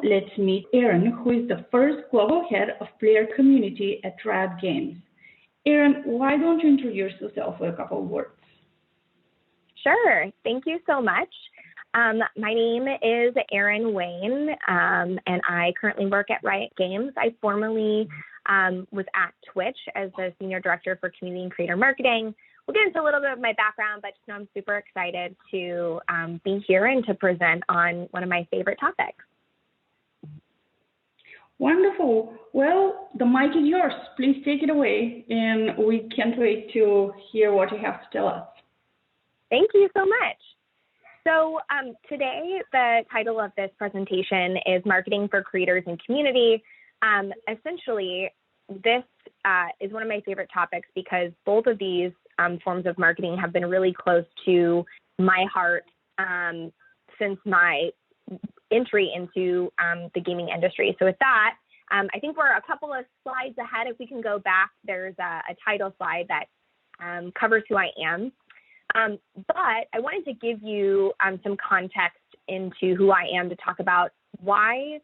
let's meet Erin, who is the first global head of player community at Riot Games. Erin, why don't you introduce yourself with a couple of words? Sure. Thank you so much. My name is Erin Wayne, and I currently work at Riot Games. I formerly was at Twitch as the Senior Director for Community and Creator Marketing. We'll get into a little bit of my background, but just know I'm super excited to be here and to present on one of my favorite topics. Wonderful. Well, the mic is yours. Please take it away, and we can't wait to hear what you have to tell us. Thank you so much. So today, the title of this presentation is Marketing for Creators and Community. Essentially, this is one of my favorite topics because both of these forms of marketing have been really close to my heart since my entry into the gaming industry. So with that, I think we're a couple of slides ahead. If we can go back, there's a title slide that covers who I am. But I wanted to give you some context into who I am to talk about why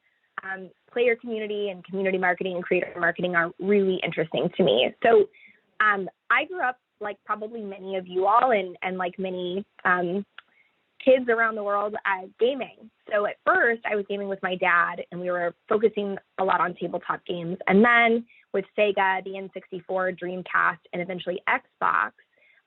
player community and community marketing and creator marketing are really interesting to me. So I grew up, like probably many of you all, and like many kids around the world, gaming. So at first, I was gaming with my dad, and we were focusing a lot on tabletop games. And then with Sega, the N64, Dreamcast, and eventually Xbox,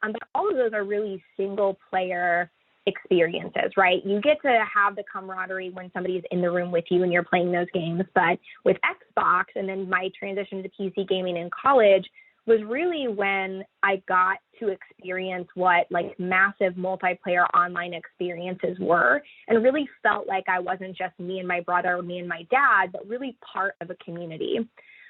but all of those are really single-player experiences, right? You get to have the camaraderie when somebody's in the room with you and you're playing those games. But with Xbox and then my transition to PC gaming in college was really when I got to experience what like massive multiplayer online experiences were, and really felt like I wasn't just me and my brother or me and my dad, but really part of a community.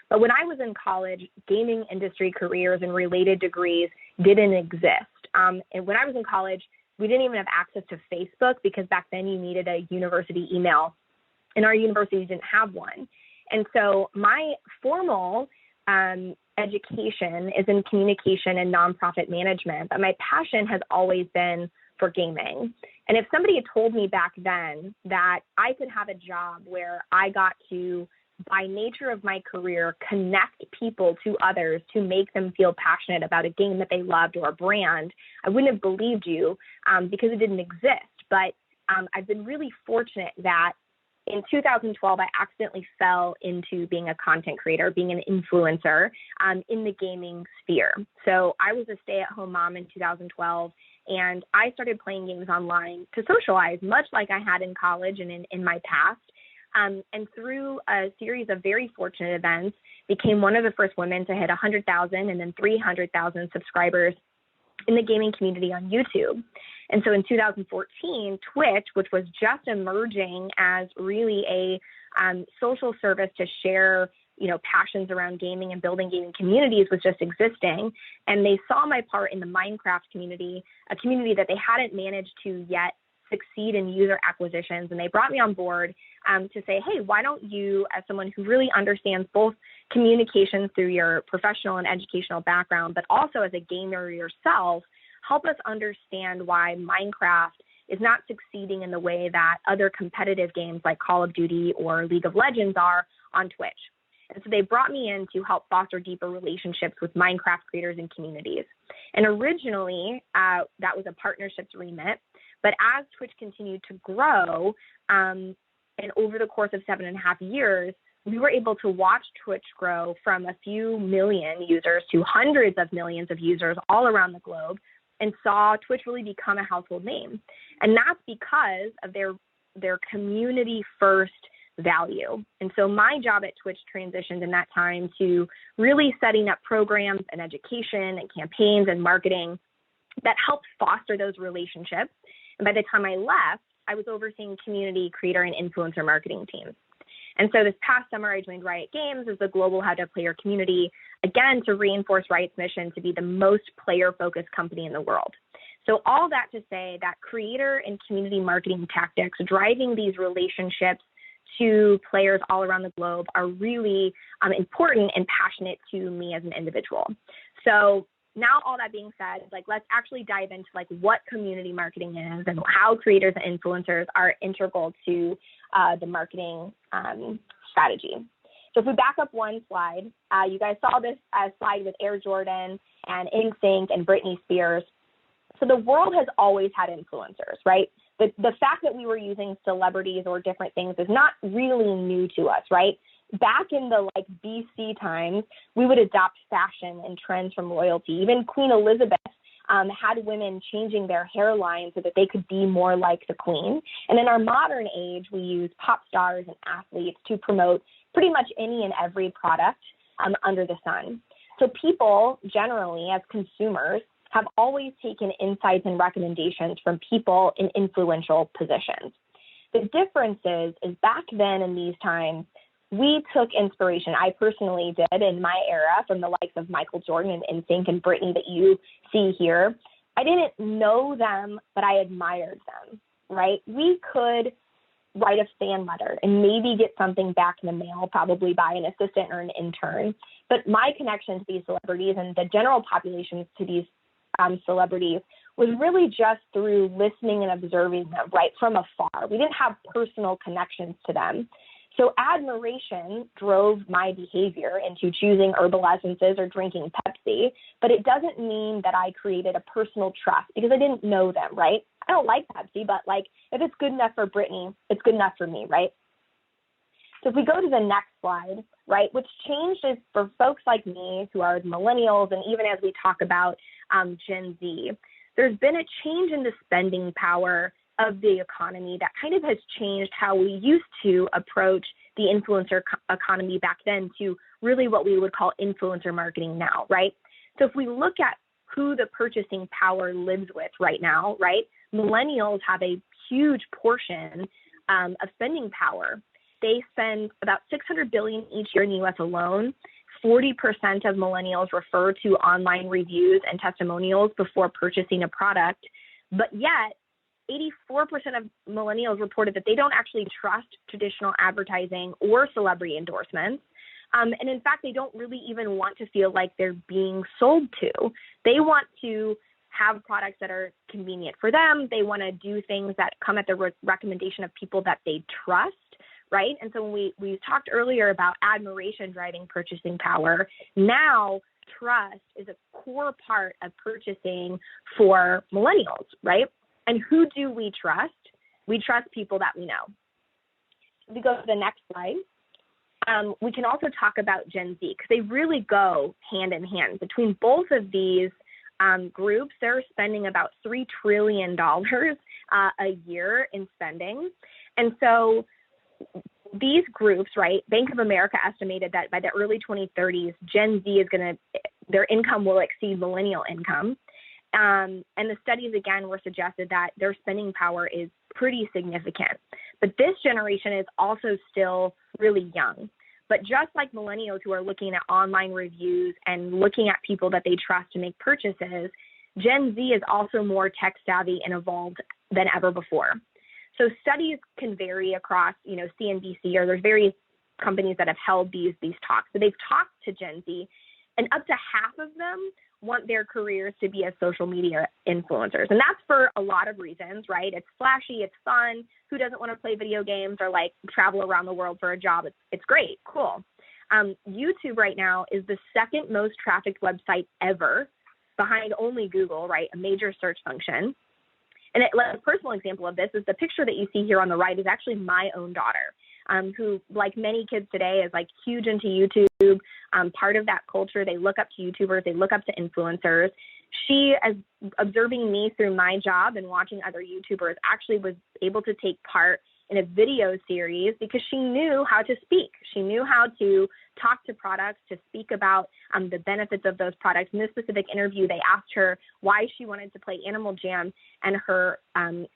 But when I was in college, gaming industry careers and related degrees didn't exist. And when I was in college, we didn't even have access to Facebook because back then you needed a university email, and our university didn't have one. And so my formal education is in communication and nonprofit management, but my passion has always been for gaming. And if somebody had told me back then that I could have a job where I got to, by nature of my career, connect people to others to make them feel passionate about a game that they loved or a brand, I wouldn't have believed you because it didn't exist. But I've been really fortunate that in 2012, I accidentally fell into being a content creator, being an influencer in the gaming sphere. So I was a stay-at-home mom in 2012, and I started playing games online to socialize, much like I had in college and in my past. And through a series of very fortunate events, became one of the first women to hit 100,000 and then 300,000 subscribers in the gaming community on YouTube. And so in 2014, Twitch, which was just emerging as really a social service to share, passions around gaming and building gaming communities, was just existing. And they saw my part in the Minecraft community, a community that they hadn't managed to yet succeed in user acquisitions. And they brought me on board to say, hey, why don't you, as someone who really understands both communications through your professional and educational background, but also as a gamer yourself, help us understand why Minecraft is not succeeding in the way that other competitive games like Call of Duty or League of Legends are on Twitch. And so they brought me in to help foster deeper relationships with Minecraft creators and communities. And originally, that was a partnerships remit. But as Twitch continued to grow, and over the course of 7.5 years, we were able to watch Twitch grow from a few million users to hundreds of millions of users all around the globe, and saw Twitch really become a household name. And that's because of their community-first value. And so my job at Twitch transitioned in that time to really setting up programs and education and campaigns and marketing that helped foster those relationships. And by the time I left, I was overseeing community, creator, and influencer marketing teams. And so this past summer, I joined Riot Games as the global head of player community, again, to reinforce Riot's mission to be the most player-focused company in the world. So all that to say that creator and community marketing tactics, driving these relationships to players all around the globe, are really important and passionate to me as an individual. So now all that being said, like, let's actually dive into like what community marketing is and how creators and influencers are integral to the marketing strategy. So if we back up one slide, you guys saw this slide with Air Jordan and NSYNC and Britney Spears. So the world has always had influencers, right? The fact that we were using celebrities or different things is not really new to us, right? Back in the like BC times, we would adopt fashion and trends from royalty. Even Queen Elizabeth had women changing their hairline so that they could be more like the queen. And in our modern age, we use pop stars and athletes to promote pretty much any and every product under the sun. So people generally, as consumers, have always taken insights and recommendations from people in influential positions. The difference is back then in these times, we took inspiration. I personally did in my era from the likes of Michael Jordan and NSYNC and Britney that you see here. I didn't know them, but I admired them, right? We could write a fan letter and maybe get something back in the mail, probably by an assistant or an intern. But my connection to these celebrities and the general populations to these celebrities was really just through listening and observing them right from afar. We didn't have personal connections to them. So admiration drove my behavior into choosing herbal essences or drinking Pepsi, but it doesn't mean that I created a personal trust because I didn't know them, right? I don't like Pepsi, but like if it's good enough for Britney, it's good enough for me, right? So if we go to the next slide, right, what's changed is for folks like me who are millennials, and even as we talk about Gen Z, there's been a change in the spending power of the economy that kind of has changed how we used to approach the influencer economy back then to really what we would call influencer marketing now, right? So if we look at who the purchasing power lives with right now, right, millennials have a huge portion of spending power. They spend about $600 billion each year in the U.S. alone. 40% of millennials refer to online reviews and testimonials before purchasing a product, but yet 84% of millennials reported that they don't actually trust traditional advertising or celebrity endorsements. And in fact, they don't really even want to feel like they're being sold to. They want to have products that are convenient for them. They want to do things that come at the recommendation of people that they trust, right? And so when we talked earlier about admiration driving purchasing power, now trust is a core part of purchasing for millennials, right? And who do we trust? We trust people that we know. If we go to the next slide, we can also talk about Gen Z because they really go hand in hand. Between both of these groups, they're spending about $3 trillion a year in spending. And so these groups, right, Bank of America estimated that by the early 2030s, Gen Z is their income will exceed millennial income. And the studies, again, were suggested that their spending power is pretty significant. But this generation is also still really young. But just like millennials who are looking at online reviews and looking at people that they trust to make purchases, Gen Z is also more tech savvy and evolved than ever before. So studies can vary across, CNBC, or there's various companies that have held these talks. So they've talked to Gen Z, and up to half of them want their careers to be as social media influencers. And that's for a lot of reasons, right? It's flashy, it's fun. Who doesn't want to play video games or like travel around the world for a job? It's great, cool. YouTube right now is the second most trafficked website ever, behind only Google, right? A major search function. And a personal example of this is the picture that you see here on the right is actually my own daughter, who, like many kids today, is like huge into YouTube. Part of that culture, they look up to YouTubers, they look up to influencers. She, as observing me through my job and watching other YouTubers, actually was able to take part in a video series because she knew how to speak. She knew how to talk to products, to speak about the benefits of those products. In this specific interview, they asked her why she wanted to play Animal Jam, and her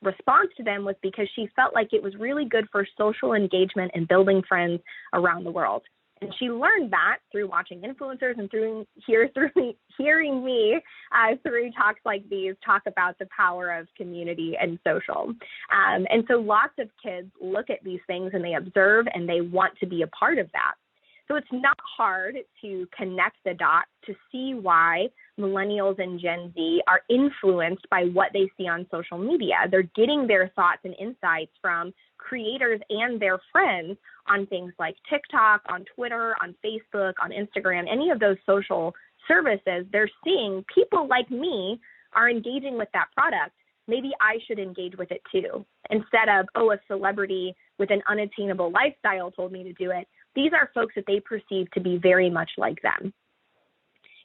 response to them was because she felt like it was really good for social engagement and building friends around the world. And she learned that through watching influencers and through hearing me through talks like these talk about the power of community and social. And so lots of kids look at these things and they observe and they want to be a part of that. So it's not hard to connect the dots to see why millennials and Gen Z are influenced by what they see on social media. They're getting their thoughts and insights from creators and their friends on things like TikTok, on Twitter, on Facebook, on Instagram, any of those social services. They're seeing people like me are engaging with that product. Maybe I should engage with it too. Instead of, oh, a celebrity with an unattainable lifestyle told me to do it. These are folks that they perceive to be very much like them.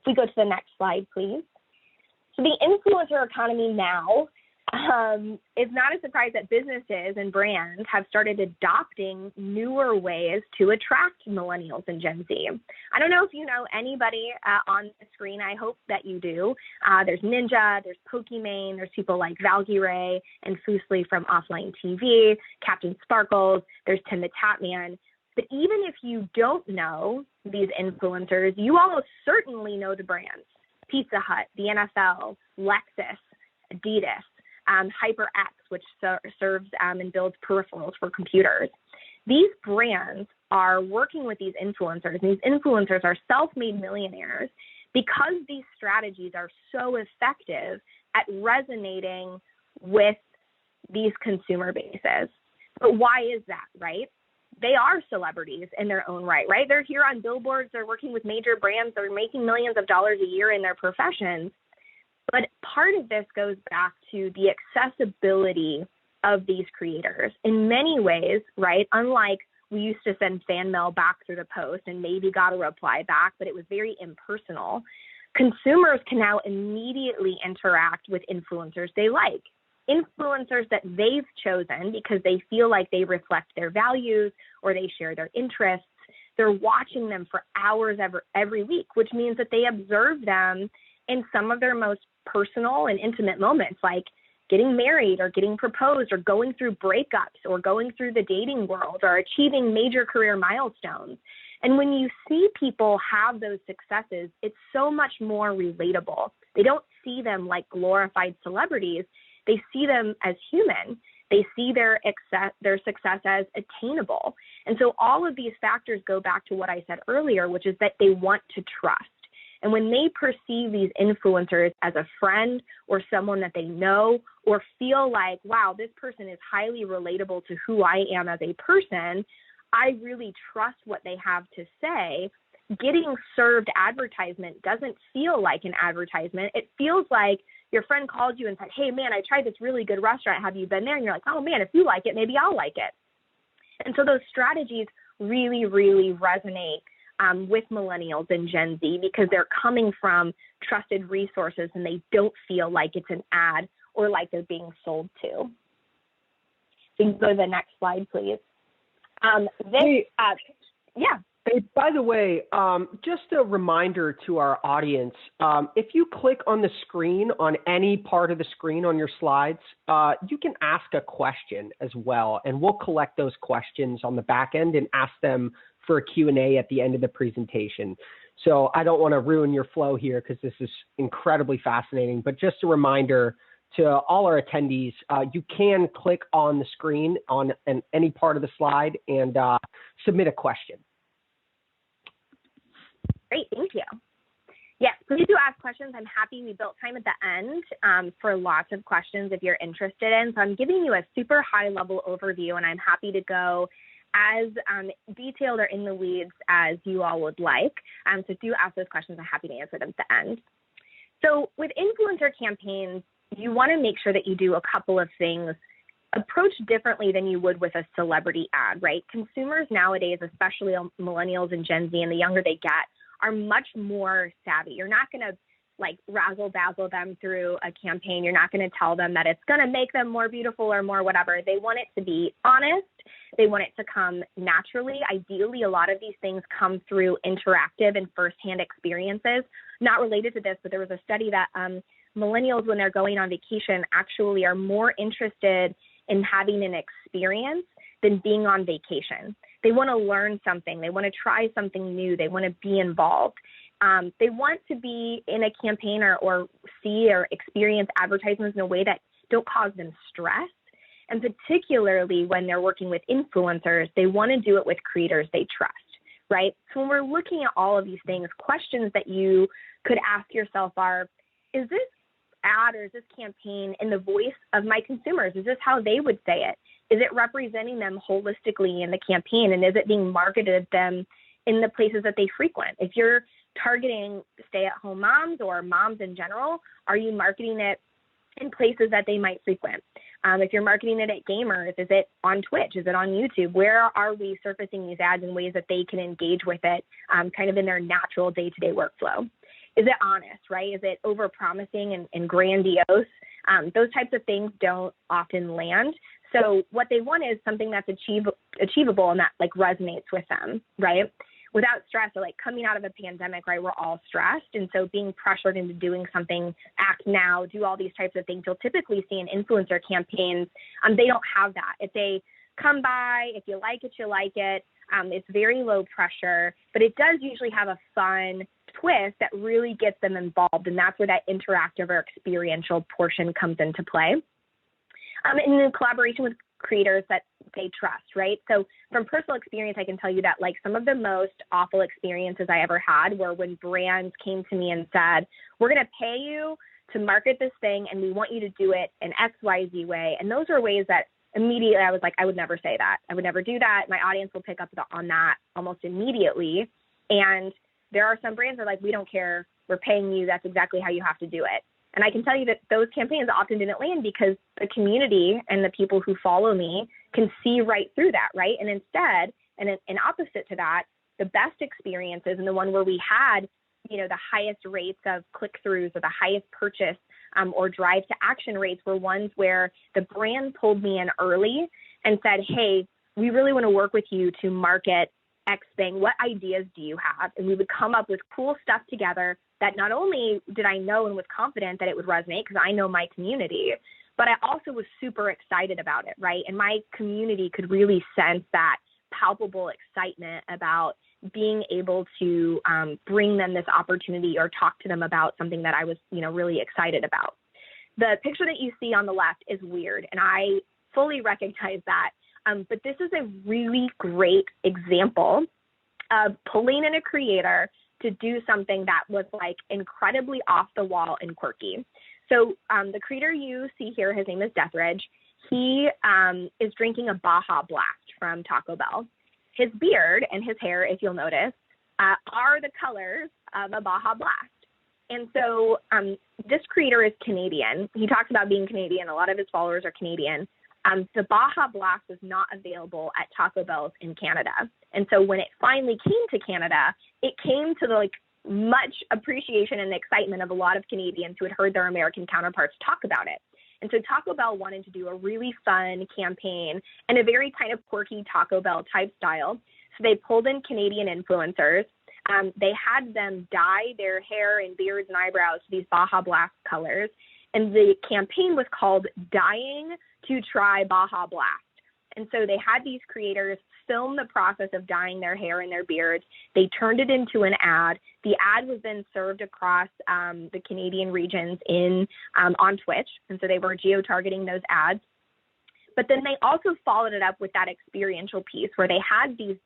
If we go to the next slide, please. So the influencer economy now is not a surprise that businesses and brands have started adopting newer ways to attract millennials and Gen Z. I don't know if you know anybody on the screen. I hope that you do. There's Ninja, there's Pokimane, there's people like Valkyrae and Fuslie from Offline TV, Captain Sparkles, there's Tim the Tatman. But even if you don't know these influencers, you almost certainly know the brands. Pizza Hut, the NFL, Lexus, Adidas, HyperX, which serves and builds peripherals for computers. These brands are working with these influencers, and these influencers are self-made millionaires because these strategies are so effective at resonating with these consumer bases. But why is that, right? They are celebrities in their own right? They're here on billboards, they're working with major brands, they're making millions of dollars a year in their professions. But part of this goes back to the accessibility of these creators. In many ways, right, unlike we used to send fan mail back through the post and maybe got a reply back, but it was very impersonal, consumers can now immediately interact with influencers they like. Influencers that they've chosen because they feel like they reflect their values or they share their interests. They're watching them for hours every week, which means that they observe them in some of their most personal and intimate moments, like getting married or getting proposed or going through breakups or going through the dating world or achieving major career milestones. And when you see people have those successes, it's so much more relatable. They don't see them like glorified celebrities. They see them as human. They see their success as attainable. And so all of these factors go back to what I said earlier, which is that they want to trust. And when they perceive these influencers as a friend or someone that they know or feel like, wow, this person is highly relatable to who I am as a person, I really trust what they have to say. Getting served advertisement doesn't feel like an advertisement. It feels like your friend called you and said, hey, man, I tried this really good restaurant. Have you been there? And you're like, oh, man, if you like it, maybe I'll like it. And so those strategies really, really resonate with millennials and Gen Z because they're coming from trusted resources and they don't feel like it's an ad or like they're being sold to. So you can go to the next slide, please. Hey, by the way, just a reminder to our audience, if you click on the screen, on any part of the screen on your slides, you can ask a question as well, and we'll collect those questions on the back end and ask them for a Q&A at the end of the presentation. So I don't want to ruin your flow here because this is incredibly fascinating, but just a reminder to all our attendees, you can click on the screen on any part of the slide and submit a question. Great, thank you. Yes, please do ask questions. I'm happy we built time at the end for lots of questions if you're interested in. So I'm giving you a super high level overview and I'm happy to go as detailed or in the weeds as you all would like. So do ask those questions. I'm happy to answer them at the end. So with influencer campaigns, you want to make sure that you do a couple of things approach differently than you would with a celebrity ad, right? Consumers nowadays, especially millennials and Gen Z and the younger they get, are much more savvy. You're not going to like razzle dazzle them through a campaign. You're not going to tell them that it's going to make them more beautiful or more whatever. They want it to be honest. They want it to come naturally. Ideally, a lot of these things come through interactive and firsthand experiences. Not related to this, but there was a study that millennials, when they're going on vacation, actually are more interested in having an experience than being on vacation. They want to learn something. They want to try something new. They want to be involved. They want to be in a campaign or see or experience advertisements in a way that don't cause them stress. And particularly when they're working with influencers, they want to do it with creators they trust, right? So when we're looking at all of these things, questions that you could ask yourself are, is this ad or is this campaign in the voice of my consumers? Is this how they would say it? Is it representing them holistically in the campaign? And is it being marketed to them in the places that they frequent? If you're targeting stay-at-home moms or moms in general, are you marketing it in places that they might frequent? If you're marketing it at gamers, is it on Twitch? Is it on YouTube? Where are we surfacing these ads in ways that they can engage with it kind of in their natural day-to-day workflow? Is it honest, right? Is it over-promising and grandiose? Those types of things don't often land. So what they want is something that's achievable and that like resonates with them, right? Without stress, so like coming out of a pandemic, right, we're all stressed. And so being pressured into doing something, act now, do all these types of things, you'll typically see in influencer campaigns, they don't have that. It's a come by, if you like it, you like it. It's very low pressure, but it does usually have a fun twist that really gets them involved. And that's where that interactive or experiential portion comes into play. And in collaboration with creators that they trust, right? So from personal experience, I can tell you that like some of the most awful experiences I ever had were when brands came to me and said, we're going to pay you to market this thing and we want you to do it in XYZ way. And those are ways that immediately I was like, I would never say that. I would never do that. My audience will pick up on that almost immediately. And there are some brands that are like, we don't care. We're paying you. That's exactly how you have to do it. And I can tell you that those campaigns often didn't land because the community and the people who follow me can see right through that, right? And instead, and in opposite to that, the best experiences and the one where we had, you know, the highest rates of click-throughs or the highest purchase or drive to action rates were ones where the brand pulled me in early and said, hey, we really want to work with you to market X thing. What ideas do you have? And we would come up with cool stuff together that not only did I know and was confident that it would resonate because I know my community, but I also was super excited about it, right? And my community could really sense that palpable excitement about being able to bring them this opportunity or talk to them about something that I was, you know, really excited about. The picture that you see on the left is weird, and I fully recognize that. But this is a really great example of pulling in a creator to do something that was like incredibly off the wall and quirky. So the creator you see here, his name is Deathridge. He is drinking a Baja Blast from Taco Bell. His beard and his hair, if you'll notice, are the colors of a Baja Blast. And so this creator is Canadian. He talks about being Canadian. A lot of his followers are Canadian. The Baja Blast was not available at Taco Bell's in Canada. And so when it finally came to Canada, it came to the like much appreciation and excitement of a lot of Canadians who had heard their American counterparts talk about it. And so Taco Bell wanted to do a really fun campaign and a very kind of quirky Taco Bell type style. So they pulled in Canadian influencers. They had them dye their hair and beards and eyebrows to these Baja Blast colors. And the campaign was called Dying to Try Baja Blast. And so they had these creators film the process of dyeing their hair and their beards. They turned it into an ad. The ad was then served across the Canadian regions on Twitch. And so they were geo-targeting those ads. But then they also followed it up with that experiential piece where they had these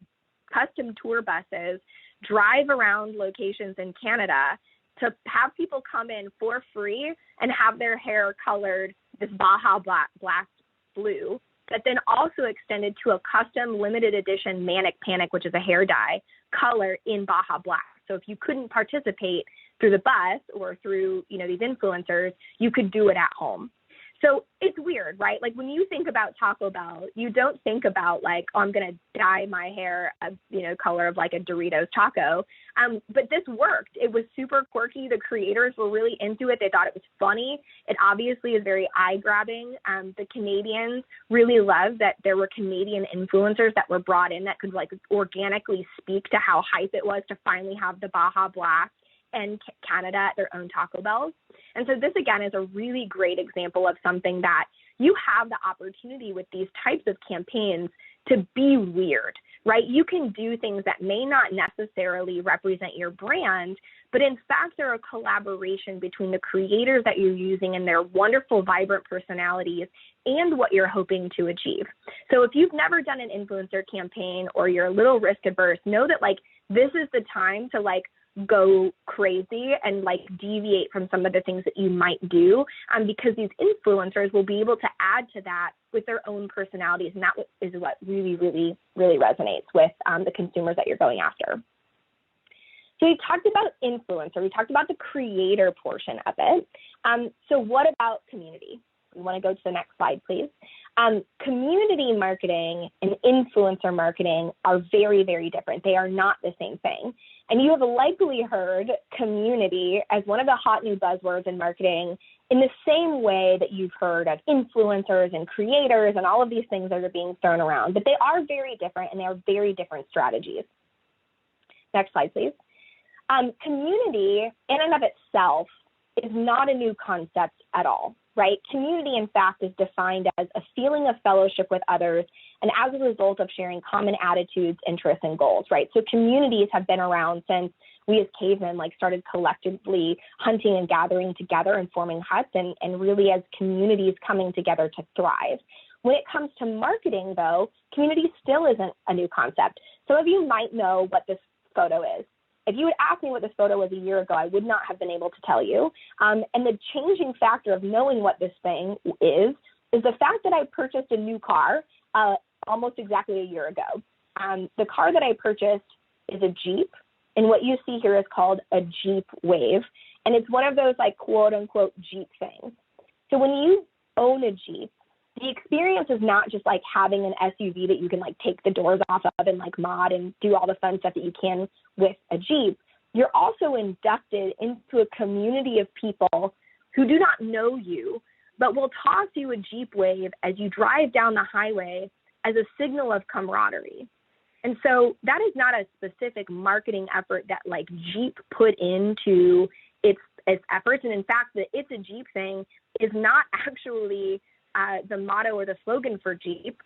custom tour buses drive around locations in Canada to have people come in for free and have their hair colored this Baja Blast blue, but then also extended to a custom limited edition Manic Panic, which is a hair dye, color in Baja Blast. So if you couldn't participate through the bus or through, you know, these influencers, you could do it at home. So it's weird, right? Like when you think about Taco Bell, you don't think about like, oh, I'm going to dye my hair a, you know, color of like a Doritos taco. But this worked. It was super quirky. The creators were really into it. They thought it was funny. It obviously is very eye-grabbing. The Canadians really loved that there were Canadian influencers that were brought in that could like organically speak to how hype it was to finally have the Baja Blast and Canada at their own Taco Bells. And so this, again, is a really great example of something that you have the opportunity with these types of campaigns to be weird, right? You can do things that may not necessarily represent your brand, but in fact, they're a collaboration between the creators that you're using and their wonderful, vibrant personalities and what you're hoping to achieve. So if you've never done an influencer campaign or you're a little risk adverse, know that like this is the time to like go crazy and like deviate from some of the things that you might do, because these influencers will be able to add to that with their own personalities. And that is what really, really, really resonates with the consumers that you're going after. So we talked about influencer, we talked about the creator portion of it. So what about community? We want to go to the next slide, please. Community marketing and influencer marketing are very, very different. They are not the same thing. And you have likely heard community as one of the hot new buzzwords in marketing in the same way that you've heard of influencers and creators and all of these things that are being thrown around. But they are very different, and they are very different strategies. Next slide, please. Community in and of itself is not a new concept at all, right? Community, in fact, is defined as a feeling of fellowship with others and as a result of sharing common attitudes, interests, and goals, right? So communities have been around since we as cavemen like started collectively hunting and gathering together and forming huts and really as communities coming together to thrive. When it comes to marketing, though, community still isn't a new concept. Some of you might know what this photo is. If you had asked me what this photo was a year ago, I would not have been able to tell you. And the changing factor of knowing what this thing is the fact that I purchased a new car almost exactly a year ago. The car that I purchased is a Jeep, and what you see here is called a Jeep Wave, and it's one of those like quote unquote Jeep things. So when you own a Jeep, the experience is not just like having an SUV that you can like take the doors off of and like mod and do all the fun stuff that you can with a Jeep. You're also inducted into a community of people who do not know you, but will toss you a Jeep Wave as you drive down the highway as a signal of camaraderie. And so that is not a specific marketing effort that like Jeep put into its efforts. And in fact, the It's a Jeep thing is not actually the motto or the slogan for Jeep.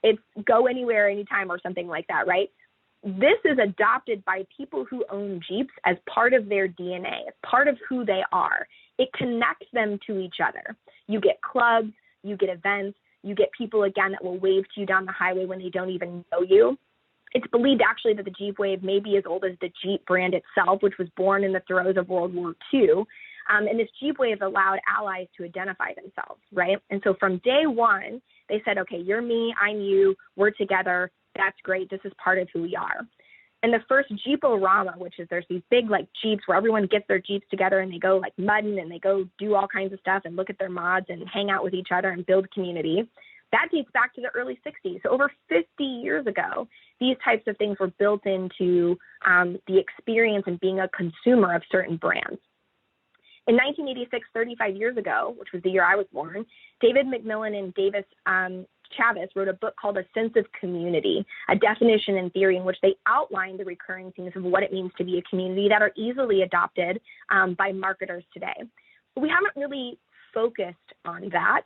It's go anywhere, anytime, or something like that, right? This is adopted by people who own Jeeps as part of their DNA, as part of who they are. It connects them to each other. You get clubs, you get events, you get people, again, that will wave to you down the highway when they don't even know you. It's believed actually that the Jeep Wave may be as old as the Jeep brand itself, which was born in the throes of World War II. And this Jeep Wave allowed allies to identify themselves, right? And so from day one, they said, okay, you're me, I'm you, we're together, that's great, this is part of who we are. And the first Jeep-O-Rama, which is there's these big like Jeeps where everyone gets their Jeeps together and they go like mudding and they go do all kinds of stuff and look at their mods and hang out with each other and build community. That dates back to the early 60s. So over 50 years ago, these types of things were built into the experience and being a consumer of certain brands. In 1986, 35 years ago, which was the year I was born, David McMillan and Davis Chavez wrote a book called A Sense of Community, a definition and theory in which they outlined the recurring themes of what it means to be a community that are easily adopted by marketers today. But we haven't really focused on that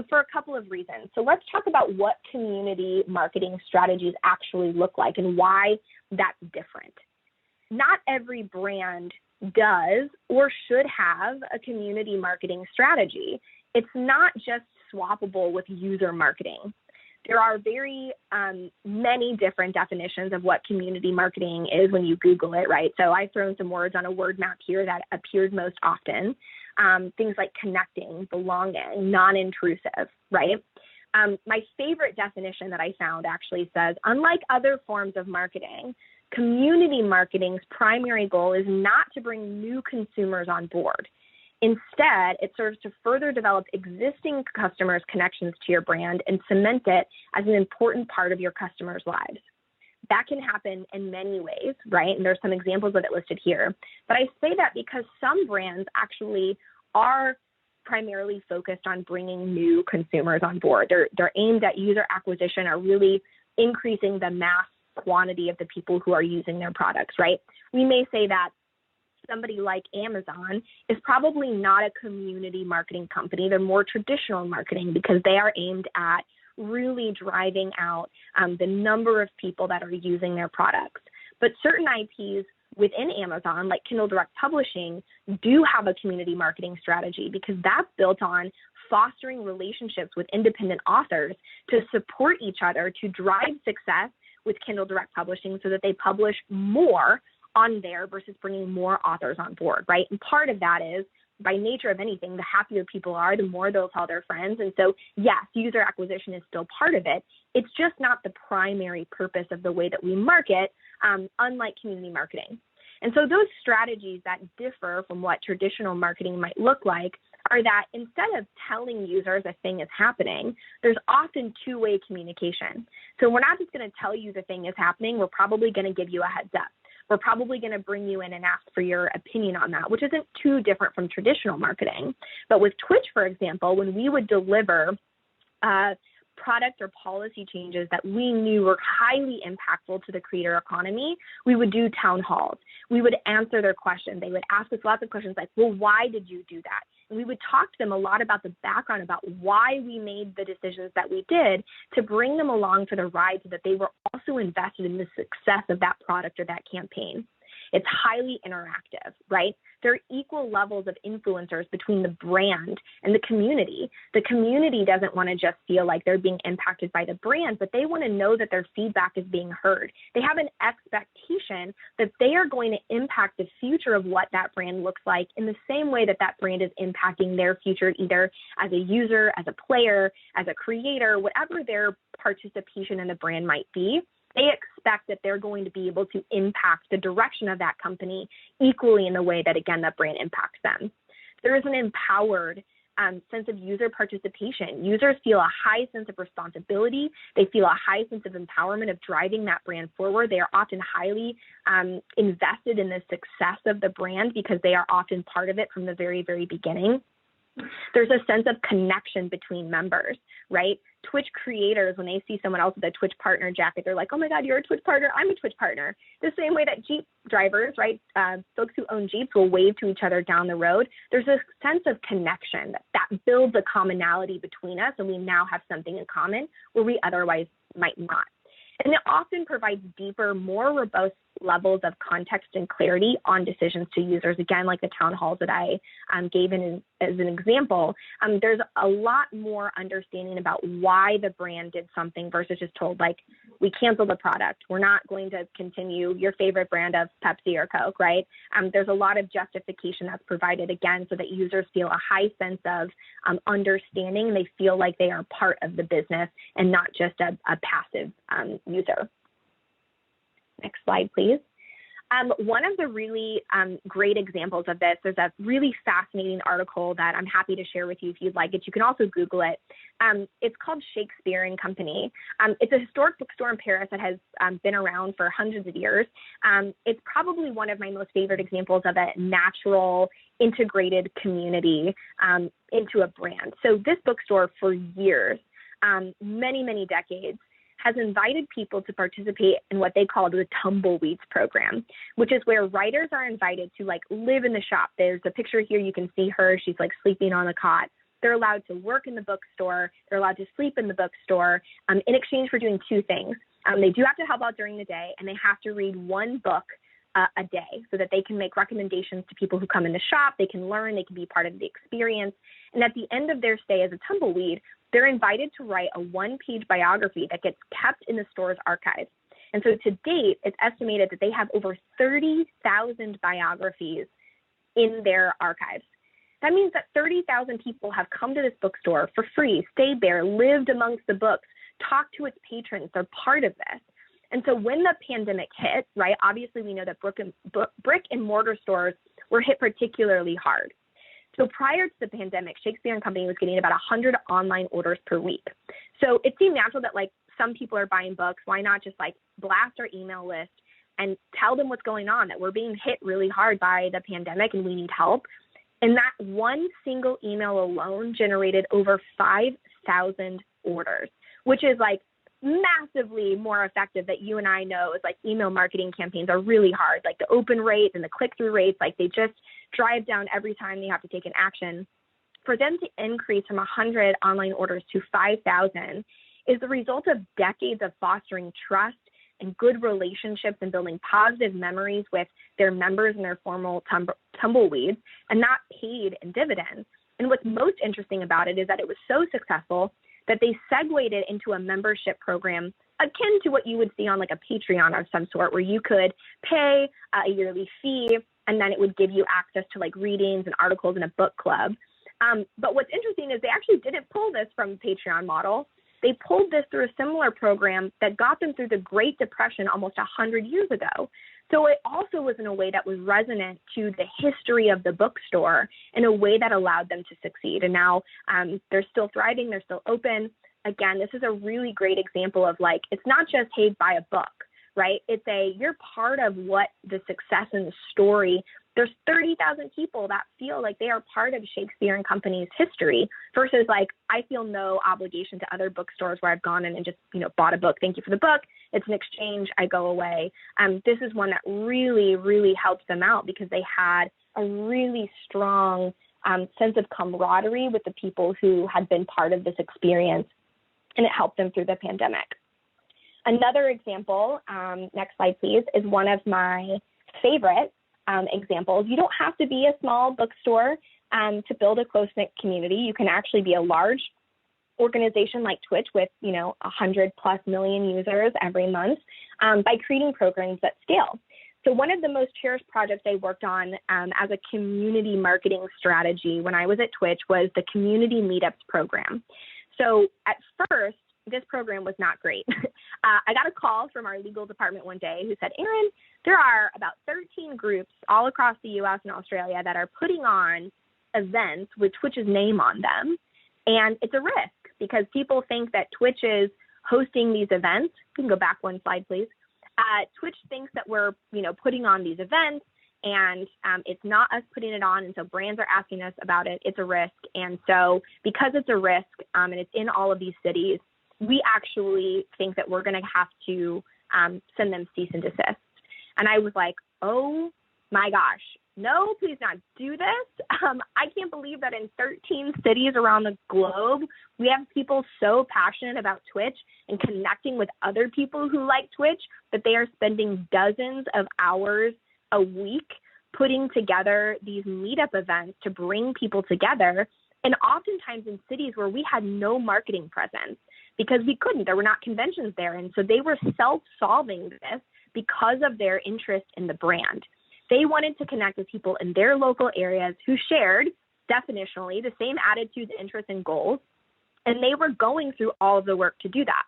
for a couple of reasons. So let's talk about what community marketing strategies actually look like and why that's different. Not every brand does or should have a community marketing strategy. It's not just swappable with user marketing. There are very many different definitions of what community marketing is when you Google it, right? So I've thrown some words on a word map here that appears most often. Things like connecting, belonging, non-intrusive, right? My favorite definition that I found actually says, unlike other forms of marketing, community marketing's primary goal is not to bring new consumers on board. Instead, it serves to further develop existing customers' connections to your brand and cement it as an important part of your customers' lives. That can happen in many ways, right? And there's some examples of it listed here. But I say that because some brands actually are primarily focused on bringing new consumers on board. They're aimed at user acquisition or really increasing the mass quantity of the people who are using their products, right? We may say that somebody like Amazon is probably not a community marketing company. They're more traditional marketing because they are aimed at really driving out the number of people that are using their products. But certain IPs within Amazon, like Kindle Direct Publishing, do have a community marketing strategy because that's built on fostering relationships with independent authors to support each other to drive success with Kindle Direct Publishing so that they publish more on there versus bringing more authors on board, right? And part of that is, by nature of anything, the happier people are, the more they'll tell their friends. And so, yes, user acquisition is still part of it. It's just not the primary purpose of the way that we market, unlike community marketing. And so those strategies that differ from what traditional marketing might look like are that instead of telling users a thing is happening, there's often two-way communication. So we're not just going to tell you the thing is happening. We're probably going to give you a heads up. We're probably going to bring you in and ask for your opinion on that, which isn't too different from traditional marketing. But with Twitch, for example, when we would deliver product or policy changes that we knew were highly impactful to the creator economy, we would do town halls. We would answer their questions. They would ask us lots of questions like, well, why did you do that? And we would talk to them a lot about the background, about why we made the decisions that we did to bring them along for the ride so that they were also invested in the success of that product or that campaign. It's highly interactive, right? There are equal levels of influencers between the brand and the community. The community doesn't want to just feel like they're being impacted by the brand, but they want to know that their feedback is being heard. They have an expectation that they are going to impact the future of what that brand looks like in the same way that that brand is impacting their future, either as a user, as a player, as a creator, whatever their participation in the brand might be. They expect that they're going to be able to impact the direction of that company equally in the way that, again, that brand impacts them. There is an empowered sense of user participation. Users feel a high sense of responsibility. They feel a high sense of empowerment of driving that brand forward. They are often highly invested in the success of the brand because they are often part of it from the very, very beginning. There's a sense of connection between members, right? Twitch creators, when they see someone else with a Twitch partner jacket, they're like, oh my God, you're a Twitch partner, I'm a Twitch partner. The same way that Jeep drivers, right, folks who own Jeeps will wave to each other down the road. There's a sense of connection that builds a commonality between us, and we now have something in common where we otherwise might not. And it often provides deeper, more robust levels of context and clarity on decisions to users. Again, like the town halls that I gave as an example, there's a lot more understanding about why the brand did something versus just told, like, we canceled the product. We're not going to continue your favorite brand of Pepsi or Coke, right? There's a lot of justification that's provided, again, so that users feel a high sense of understanding. They feel like they are part of the business and not just a passive user. Next slide, please. One of the really great examples of this, there's a really fascinating article that I'm happy to share with you if you'd like it. You can also Google it. It's called Shakespeare and Company. It's a historic bookstore in Paris that has been around for hundreds of years. It's probably one of my most favorite examples of a natural integrated community into a brand. So this bookstore for years, many, many decades, has invited people to participate in what they call the Tumbleweeds program, which is where writers are invited to live in the shop. There's a picture here. You can see her. She's sleeping on a cot. They're allowed to work in the bookstore. They're allowed to sleep in the bookstore in exchange for doing two things. They do have to help out during the day, and they have to read one book a day so that they can make recommendations to people who come in the shop. They can learn. They can be part of the experience. And at the end of their stay as a tumbleweed, they're invited to write a one-page biography that gets kept in the store's archives. And so to date, it's estimated that they have over 30,000 biographies in their archives. That means that 30,000 people have come to this bookstore for free, stayed there, lived amongst the books, talked to its patrons. They're part of this. And so when the pandemic hit, right, obviously we know that brick and mortar stores were hit particularly hard. So prior to the pandemic, Shakespeare and Company was getting about 100 online orders per week. So it seemed natural that some people are buying books. Why not just blast our email list and tell them what's going on, that we're being hit really hard by the pandemic and we need help. And that one single email alone generated over 5,000 orders, which is massively more effective that you and I know is email marketing campaigns are really hard. The open rates and the click-through rates, they just drive down every time they have to take an action. For them to increase from 100 online orders to 5,000 is the result of decades of fostering trust and good relationships and building positive memories with their members and their formal tumbleweeds, and that paid in dividends. And what's most interesting about it is that it was so successful that they segued it into a membership program akin to what you would see on like a Patreon of some sort, where you could pay a yearly fee and then it would give you access to like readings and articles in a book club. But what's interesting is they actually didn't pull this from the Patreon model. They pulled this through a similar program that got them through the Great Depression almost 100 years ago. So it also was in a way that was resonant to the history of the bookstore in a way that allowed them to succeed. And now they're still thriving, they're still open. Again, this is a really great example of like, it's not just, hey, buy a book, right? It's you're part of what the success and the story. There's 30,000 people that feel like they are part of Shakespeare and Company's history versus like, I feel no obligation to other bookstores where I've gone in and just, bought a book. Thank you for the book. It's an exchange. I go away. This is one that really, really helps them out because they had a really strong sense of camaraderie with the people who had been part of this experience, and it helped them through the pandemic. Another example, next slide please, is one of my favorite examples. You don't have to be a small bookstore to build a close-knit community. You can actually be a large organization like Twitch with 100+ million users every month by creating programs that scale. So one of the most cherished projects I worked on as a community marketing strategy when I was at Twitch was the Community Meetups program. So at first, this program was not great. I got a call from our legal department one day who said, Erin, there are about 13 groups all across the U.S. and Australia that are putting on events with Twitch's name on them. And it's a risk because people think that Twitch is hosting these events. You can go back one slide, please. Twitch thinks that we're, putting on these events, and it's not us putting it on. And so brands are asking us about it. It's a risk. And so because it's a risk and it's in all of these cities, we actually think that we're going to have to send them cease and desist. And I was like, oh my gosh, no, please not do this. I can't believe that in 13 cities around the globe, we have people so passionate about Twitch and connecting with other people who like Twitch that they are spending dozens of hours a week putting together these meetup events to bring people together. And oftentimes in cities where we had no marketing presence because we couldn't, there were not conventions there. And so they were self-solving this because of their interest in the brand. They wanted to connect with people in their local areas who shared, definitionally, the same attitudes, interests, and goals. And they were going through all of the work to do that.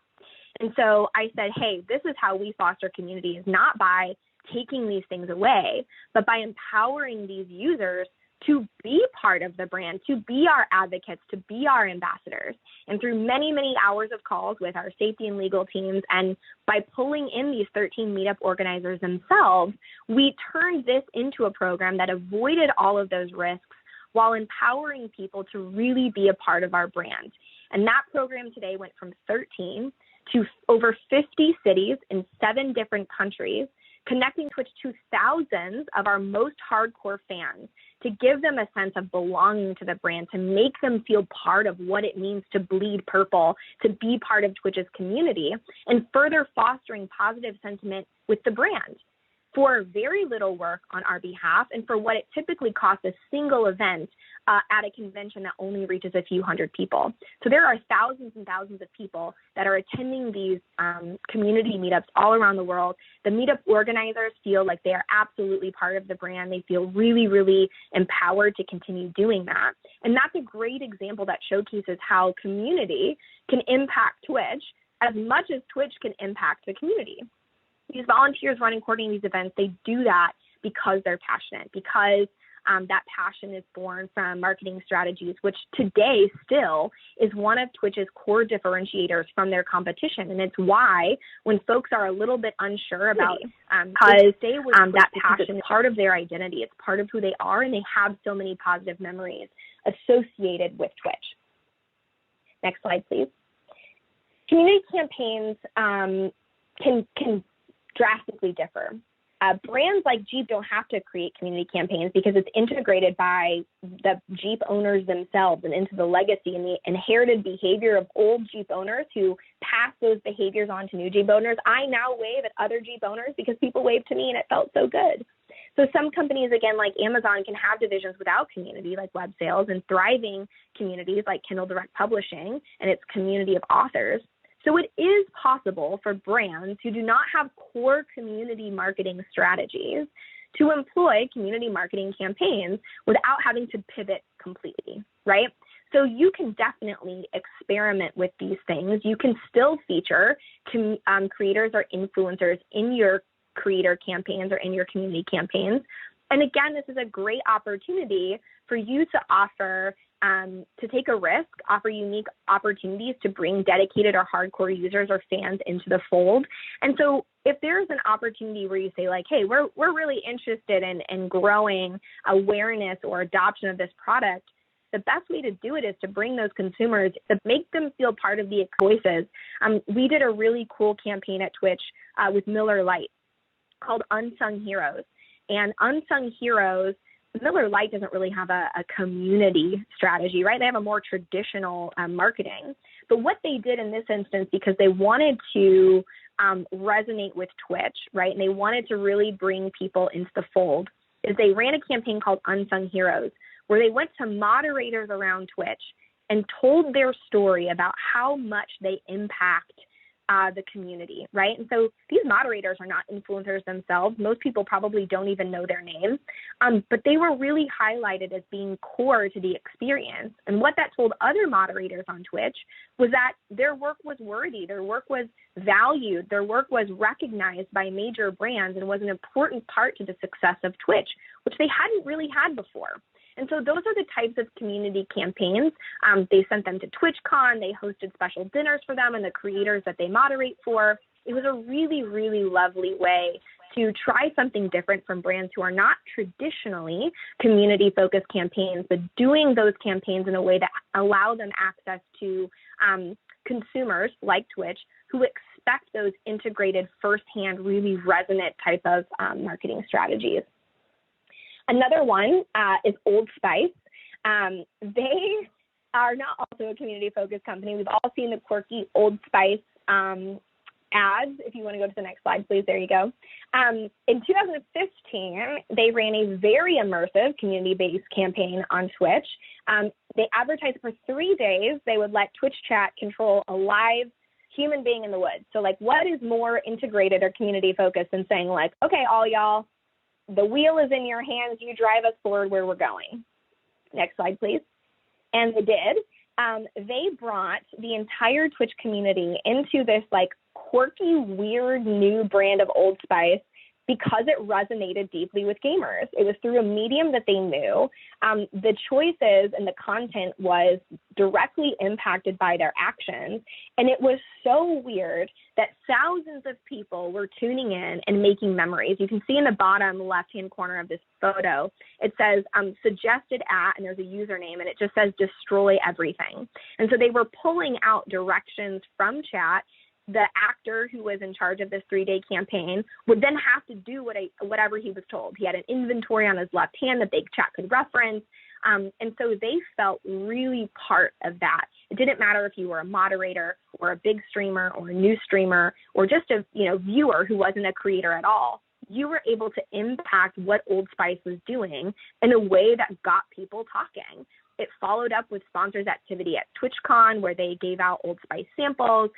And so I said, hey, this is how we foster communities, not by taking these things away, but by empowering these users to be part of the brand, to be our advocates, to be our ambassadors. And through many, many hours of calls with our safety and legal teams, and by pulling in these 13 meetup organizers themselves, we turned this into a program that avoided all of those risks while empowering people to really be a part of our brand. And that program today went from 13 to over 50 cities in 7 different countries, connecting Twitch to thousands of our most hardcore fans to give them a sense of belonging to the brand, to make them feel part of what it means to bleed purple, to be part of Twitch's community, and further fostering positive sentiment with the brand for very little work on our behalf and for what it typically costs a single event at a convention that only reaches a few hundred people. So there are thousands and thousands of people that are attending these community meetups all around the world. The meetup organizers feel like they are absolutely part of the brand. They feel really, really empowered to continue doing that. And that's a great example that showcases how community can impact Twitch as much as Twitch can impact the community. These volunteers running, coordinating these events, they do that because they're passionate, because that passion is born from marketing strategies, which today still is one of Twitch's core differentiators from their competition. And it's why when folks are a little bit unsure about because that passion is part of their identity, it's part of who they are, and they have so many positive memories associated with Twitch. Next slide, please. Community campaigns can drastically differ. Brands like Jeep don't have to create community campaigns because it's integrated by the Jeep owners themselves and into the legacy and the inherited behavior of old Jeep owners who pass those behaviors on to new Jeep owners. I now wave at other Jeep owners because people waved to me and it felt so good. So some companies, again, like Amazon, can have divisions without community, like web sales, and thriving communities like Kindle Direct Publishing and its community of authors. So it is possible for brands who do not have core community marketing strategies to employ community marketing campaigns without having to pivot completely, right? So you can definitely experiment with these things. You can still feature creators or influencers in your creator campaigns or in your community campaigns. And again, this is a great opportunity for you to offer, to take a risk, offer unique opportunities to bring dedicated or hardcore users or fans into the fold. And so if there's an opportunity where you say like, hey, we're really interested in growing awareness or adoption of this product, the best way to do it is to bring those consumers, to make them feel part of the voices. We did a really cool campaign at Twitch with Miller Lite called Unsung Heroes. And Unsung Heroes, Miller Lite doesn't really have a community strategy, right? They have a more traditional marketing. But what they did in this instance, because they wanted to resonate with Twitch, right, and they wanted to really bring people into the fold, is they ran a campaign called Unsung Heroes, where they went to moderators around Twitch and told their story about how much they impact the community, right? And so these moderators are not influencers themselves. Most people probably don't even know their name, but they were really highlighted as being core to the experience. And what that told other moderators on Twitch was that their work was worthy, their work was valued, their work was recognized by major brands and was an important part to the success of Twitch, which they hadn't really had before. And so those are the types of community campaigns. They sent them to TwitchCon. They hosted special dinners for them and the creators that they moderate for. It was a really, really lovely way to try something different from brands who are not traditionally community-focused campaigns, but doing those campaigns in a way that allow them access to consumers like Twitch who expect those integrated, firsthand, really resonant type of marketing strategies. Another one is Old Spice. They are not also a community-focused company. We've all seen the quirky Old Spice ads. If you want to go to the next slide, please. There you go. In 2015, they ran a very immersive community-based campaign on Twitch. They advertised for 3 days. They would let Twitch chat control a live human being in the woods. So, like, what is more integrated or community-focused than saying, like, okay, all y'all, the wheel is in your hands. You drive us forward where we're going. Next slide, please. And they did. They brought the entire Twitch community into this like quirky, weird new brand of Old Spice because it resonated deeply with gamers. It was through a medium that they knew. The choices and the content was directly impacted by their actions. And it was so weird that thousands of people were tuning in and making memories. You can see in the bottom left-hand corner of this photo, it says suggested at, and there's a username, and it just says destroy everything. And so they were pulling out directions from chat. The actor who was in charge of this 3-day campaign would then have to do whatever he was told. He had an inventory on his left hand that big chat could reference. And so they felt really part of that. It didn't matter if you were a moderator or a big streamer or a new streamer or just a viewer who wasn't a creator at all. You were able to impact what Old Spice was doing in a way that got people talking. It followed up with sponsors activity at TwitchCon where they gave out Old Spice samples.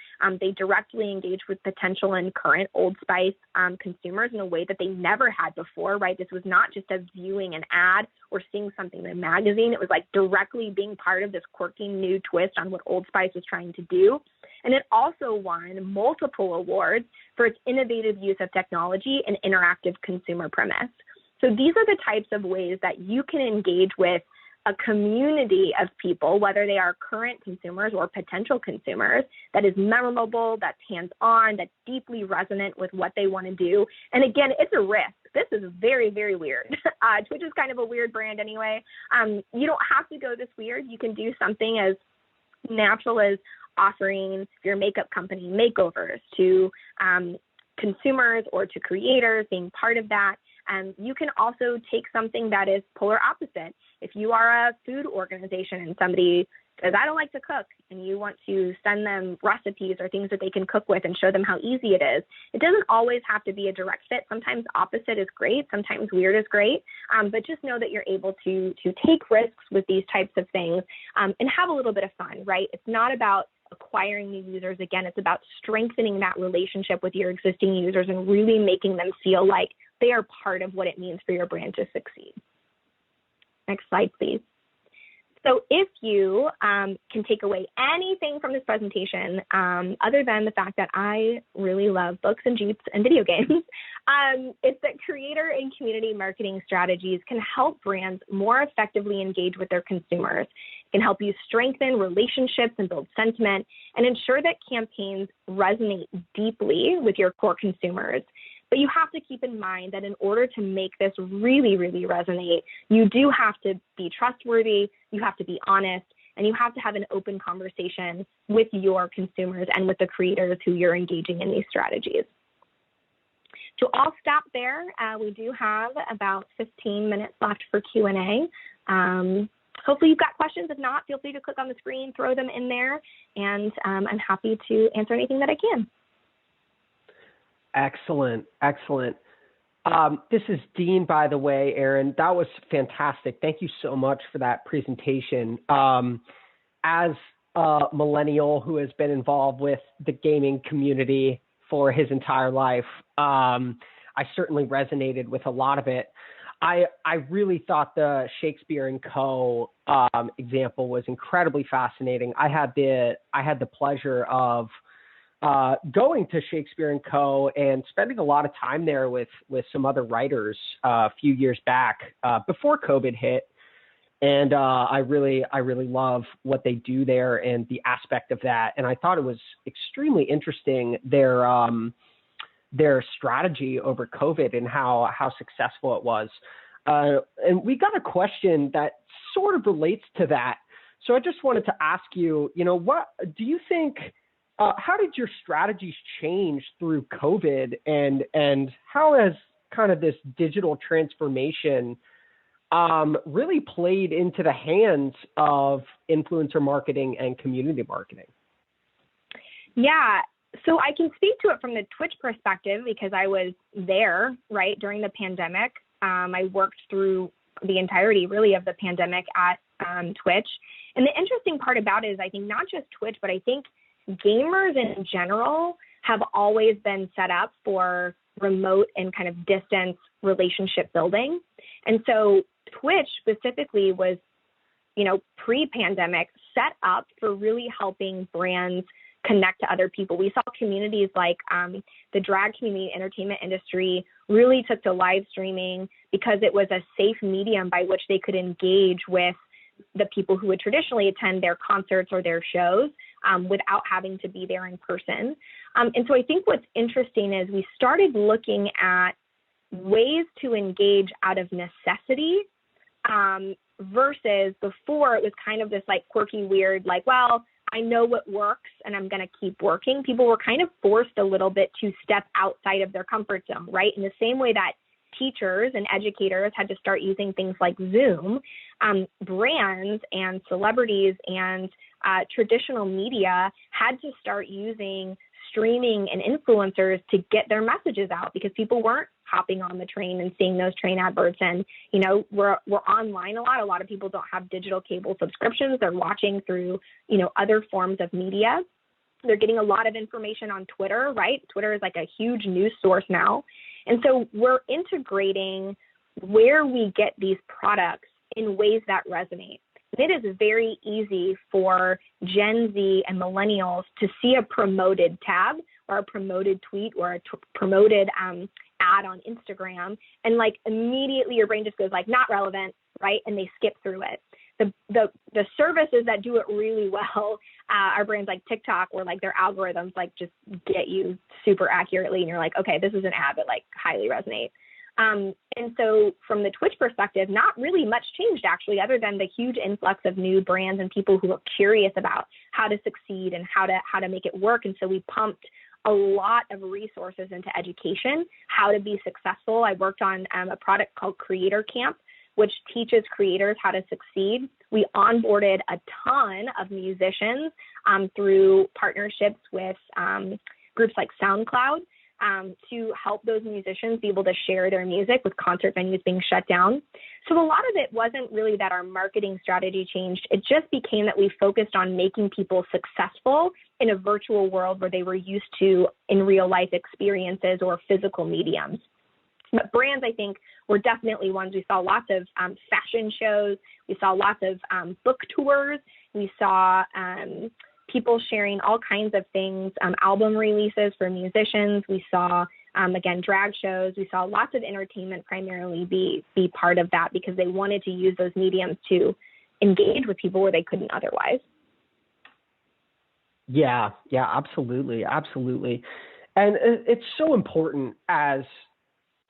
They directly engaged with potential and current Old Spice consumers in a way that they never had before, right? This was not just a viewing an ad or seeing something in a magazine. It was like directly being part of this quirky new twist on what Old Spice was trying to do. And it also won multiple awards for its innovative use of technology and interactive consumer premise. So these are the types of ways that you can engage with a community of people, whether they are current consumers or potential consumers, that is memorable, that's hands-on, that's deeply resonant with what they want to do. And again, it's a risk. This is very, very weird. Twitch is kind of a weird brand anyway. You don't have to go this weird. You can do something as natural as offering your makeup company makeovers to consumers or to creators, being part of that. You can also take something that is polar opposite. If you are a food organization and somebody says, I don't like to cook, and you want to send them recipes or things that they can cook with and show them how easy it is, it doesn't always have to be a direct fit. Sometimes opposite is great. Sometimes weird is great. But just know that you're able to take risks with these types of things and have a little bit of fun, right? It's not about acquiring new users. Again, it's about strengthening that relationship with your existing users and really making them feel like they are part of what it means for your brand to succeed. Next slide, please. So if you can take away anything from this presentation, other than the fact that I really love books and Jeeps and video games, it's that creator and community marketing strategies can help brands more effectively engage with their consumers. It can help you strengthen relationships and build sentiment and ensure that campaigns resonate deeply with your core consumers. But you have to keep in mind that in order to make this really, really resonate, you do have to be trustworthy, you have to be honest, and you have to have an open conversation with your consumers and with the creators who you're engaging in these strategies. So I'll stop there. We do have about 15 minutes left for Q&A. Hopefully you've got questions. If not, feel free to click on the screen, throw them in there, and I'm happy to answer anything that I can. Excellent, excellent. This is Dean, by the way, Erin. That was fantastic. Thank you so much for that presentation. As a millennial who has been involved with the gaming community for his entire life, I certainly resonated with a lot of it. I really thought the Shakespeare and Co. Example was incredibly fascinating. I had the pleasure of going to Shakespeare and Co. and spending a lot of time there with some other writers a few years back before COVID hit. And I really love what they do there and the aspect of that. And I thought it was extremely interesting, their strategy over COVID and how successful it was. And we got a question that sort of relates to that. So I just wanted to ask you, what do you think, how did your strategies change through COVID, and how has kind of this digital transformation really played into the hands of influencer marketing and community marketing? Yeah, so I can speak to it from the Twitch perspective because I was there, right, during the pandemic. I worked through the entirety, really, of the pandemic at Twitch. And the interesting part about it is I think not just Twitch, but I think gamers in general have always been set up for remote and kind of distance relationship building. And so Twitch specifically was, pre-pandemic set up for really helping brands connect to other people. We saw communities like the drag community, entertainment industry really took to live streaming because it was a safe medium by which they could engage with the people who would traditionally attend their concerts or their shows without having to be there in person. And so I think what's interesting is we started looking at ways to engage out of necessity versus before it was kind of this like quirky, weird, like, well, I know what works and I'm going to keep working. People were kind of forced a little bit to step outside of their comfort zone, right? In the same way that teachers and educators had to start using things like Zoom, brands and celebrities and traditional media had to start using streaming and influencers to get their messages out because people weren't hopping on the train and seeing those train adverts. And, we're online a lot. A lot of people don't have digital cable subscriptions. They're watching through, other forms of media. They're getting a lot of information on Twitter, right? Twitter is like a huge news source now. And so we're integrating where we get these products in ways that resonate. It is very easy for Gen Z and millennials to see a promoted tab or a promoted tweet or a promoted ad on Instagram, and like immediately your brain just goes like, not relevant, right? And they skip through it. The services that do it really well are brands like TikTok, where like their algorithms like just get you super accurately, and you're like, okay, this is an ad that like highly resonates. And so from the Twitch perspective, not really much changed actually, other than the huge influx of new brands and people who are curious about how to succeed and how to make it work. And so we pumped a lot of resources into education, how to be successful. I worked on a product called Creator Camp, which teaches creators how to succeed. We onboarded a ton of musicians through partnerships with groups like SoundCloud to help those musicians be able to share their music with concert venues being shut down. So a lot of it wasn't really that our marketing strategy changed. It just became that we focused on making people successful in a virtual world where they were used to in real life experiences or physical mediums. But brands, I think, were definitely ones. We saw lots of fashion shows. We saw lots of book tours. We saw people sharing all kinds of things, album releases for musicians. We saw, again, drag shows. We saw lots of entertainment primarily be part of that because they wanted to use those mediums to engage with people where they couldn't otherwise. Yeah, absolutely. And it's so important as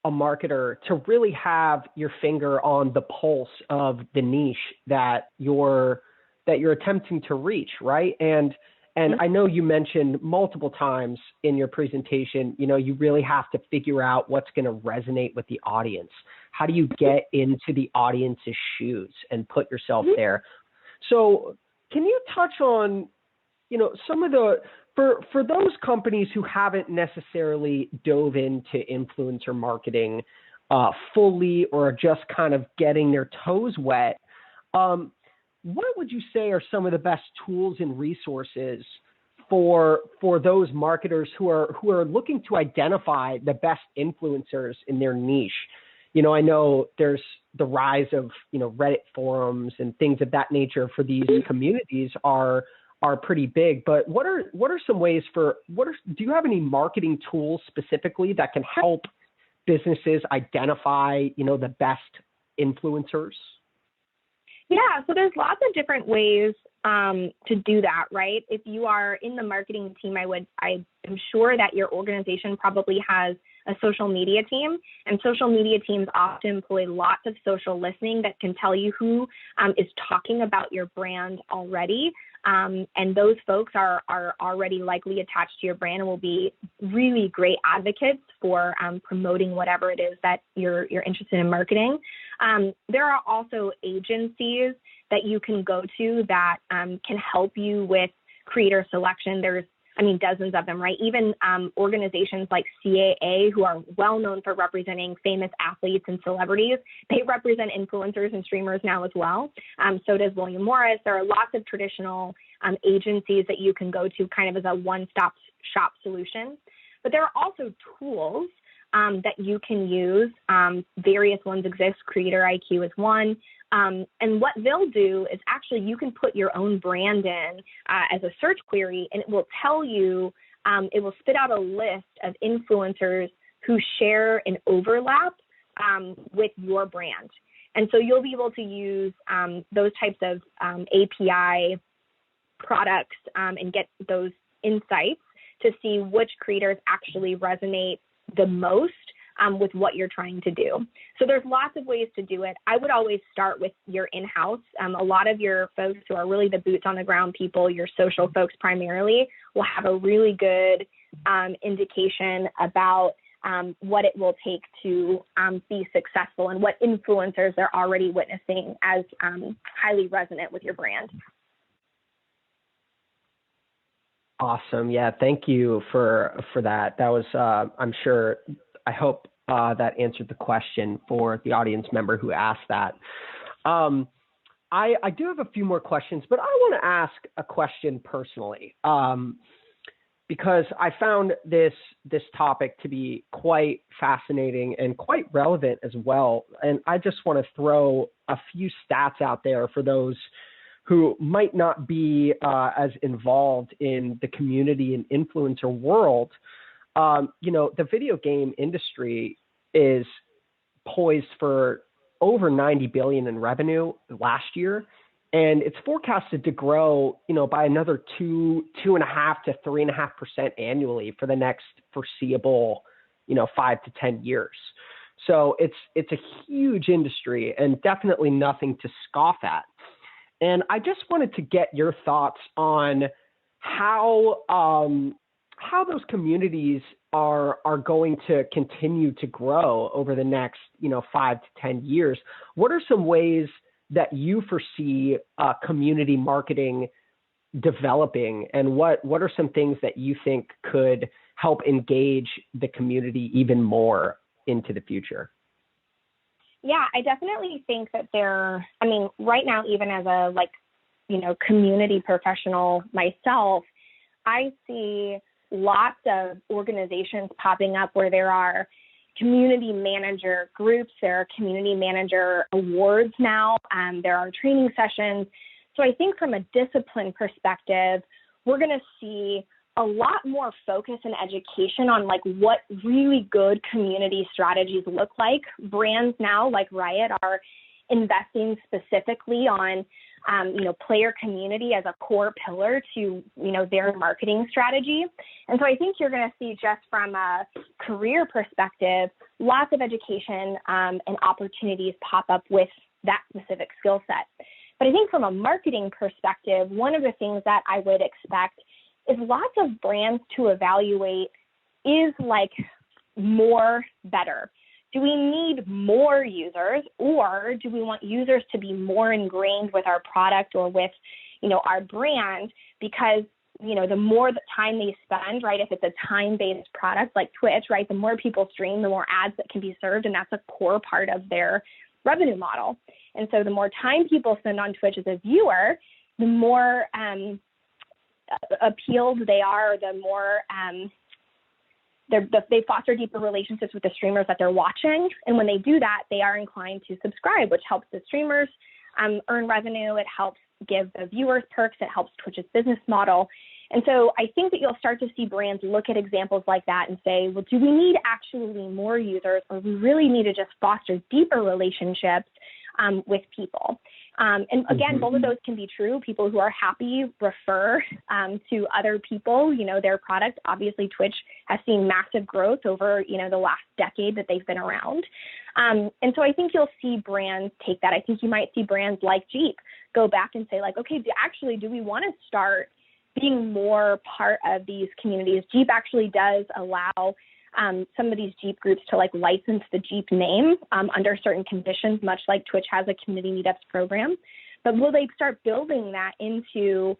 a marketer to really have your finger on the pulse of the niche that you're attempting to reach, right? And I know you mentioned multiple times in your presentation, you really have to figure out what's going to resonate with the audience. How do you get into the audience's shoes and put yourself there? So can you touch on, some of the, for those companies who haven't necessarily dove into influencer marketing fully or are just kind of getting their toes wet, what would you say are some of the best tools and resources for those marketers who are looking to identify the best influencers in their niche? I know there's the rise of, Reddit forums and things of that nature for these communities are pretty big, but what are some ways do you have any marketing tools specifically that can help businesses identify, the best influencers? Yeah, so there's lots of different ways to do that, right? If you are in the marketing team, I am sure that your organization probably has a social media team, and social media teams often employ lots of social listening that can tell you who is talking about your brand already. And those folks are already likely attached to your brand and will be really great advocates for promoting whatever it is that you're interested in marketing. There are also agencies that you can go to that can help you with creator selection. There's dozens of them, right? Even organizations like CAA, who are well known for representing famous athletes and celebrities, they represent influencers and streamers now as well. So does William Morris. There are lots of traditional agencies that you can go to kind of as a one-stop shop solution. But there are also tools that you can use. Various ones exist. Creator IQ is one. And what they'll do is actually you can put your own brand in as a search query, and it will tell you, it will spit out a list of influencers who share an overlap with your brand. And so you'll be able to use those types of API products and get those insights to see which creators actually resonate the most with what you're trying to do. So there's lots of ways to do it. I would always start with your in-house. A lot of your folks who are really the boots on the ground people, your social folks primarily, will have a really good indication about what it will take to be successful and what influencers they're already witnessing as highly resonant with your brand. Awesome. Yeah. Thank you for that. That was, I hope that answered the question for the audience member who asked that. I do have a few more questions, but I want to ask a question personally because I found this topic to be quite fascinating and quite relevant as well. And I just want to throw a few stats out there for those who might not be as involved in the community and influencer world. The video game industry is poised for over 90 billion in revenue last year, and it's forecasted to grow, by another 2.5 to 3.5% annually for the next foreseeable, 5 to 10 years. So it's a huge industry and definitely nothing to scoff at. And I just wanted to get your thoughts on how how those communities are going to continue to grow over the next, 5 to 10 years. What are some ways that you foresee community marketing developing, and what are some things that you think could help engage the community even more into the future? Yeah, I definitely think that right now, even as a community professional myself, I see lots of organizations popping up where there are community manager groups, there are community manager awards now, there are training sessions. So I think from a discipline perspective, we're going to see a lot more focus and education on what really good community strategies look like. Brands now like Riot are investing specifically on player community as a core pillar to, their marketing strategy. And so I think you're going to see, just from a career perspective, lots of education and opportunities pop up with that specific skill set. But I think from a marketing perspective, one of the things that I would expect is lots of brands to evaluate is more better. Do we need more users, or do we want users to be more ingrained with our product or with, our brand? Because, the more time they spend, right, if it's a time-based product like Twitch, right, the more people stream, the more ads that can be served, and that's a core part of their revenue model. And so the more time people spend on Twitch as a viewer, the more appealed they are, the more they foster deeper relationships with the streamers that they're watching. And when they do that, they are inclined to subscribe, which helps the streamers earn revenue. It helps give the viewers perks. It helps Twitch's business model. And so I think that you'll start to see brands look at examples like that and say, well, do we need actually more users, or we really need to just foster deeper relationships with people? And again, both of those can be true. People who are happy refer to other people, their product. Obviously, Twitch has seen massive growth over, the last decade that they've been around. And so I think you'll see brands take that. I think you might see brands like Jeep go back and say, okay, do we want to start being more part of these communities? Jeep actually does allow some of these Jeep groups to license the Jeep name under certain conditions, much like Twitch has a community meetups program. But will they start building that into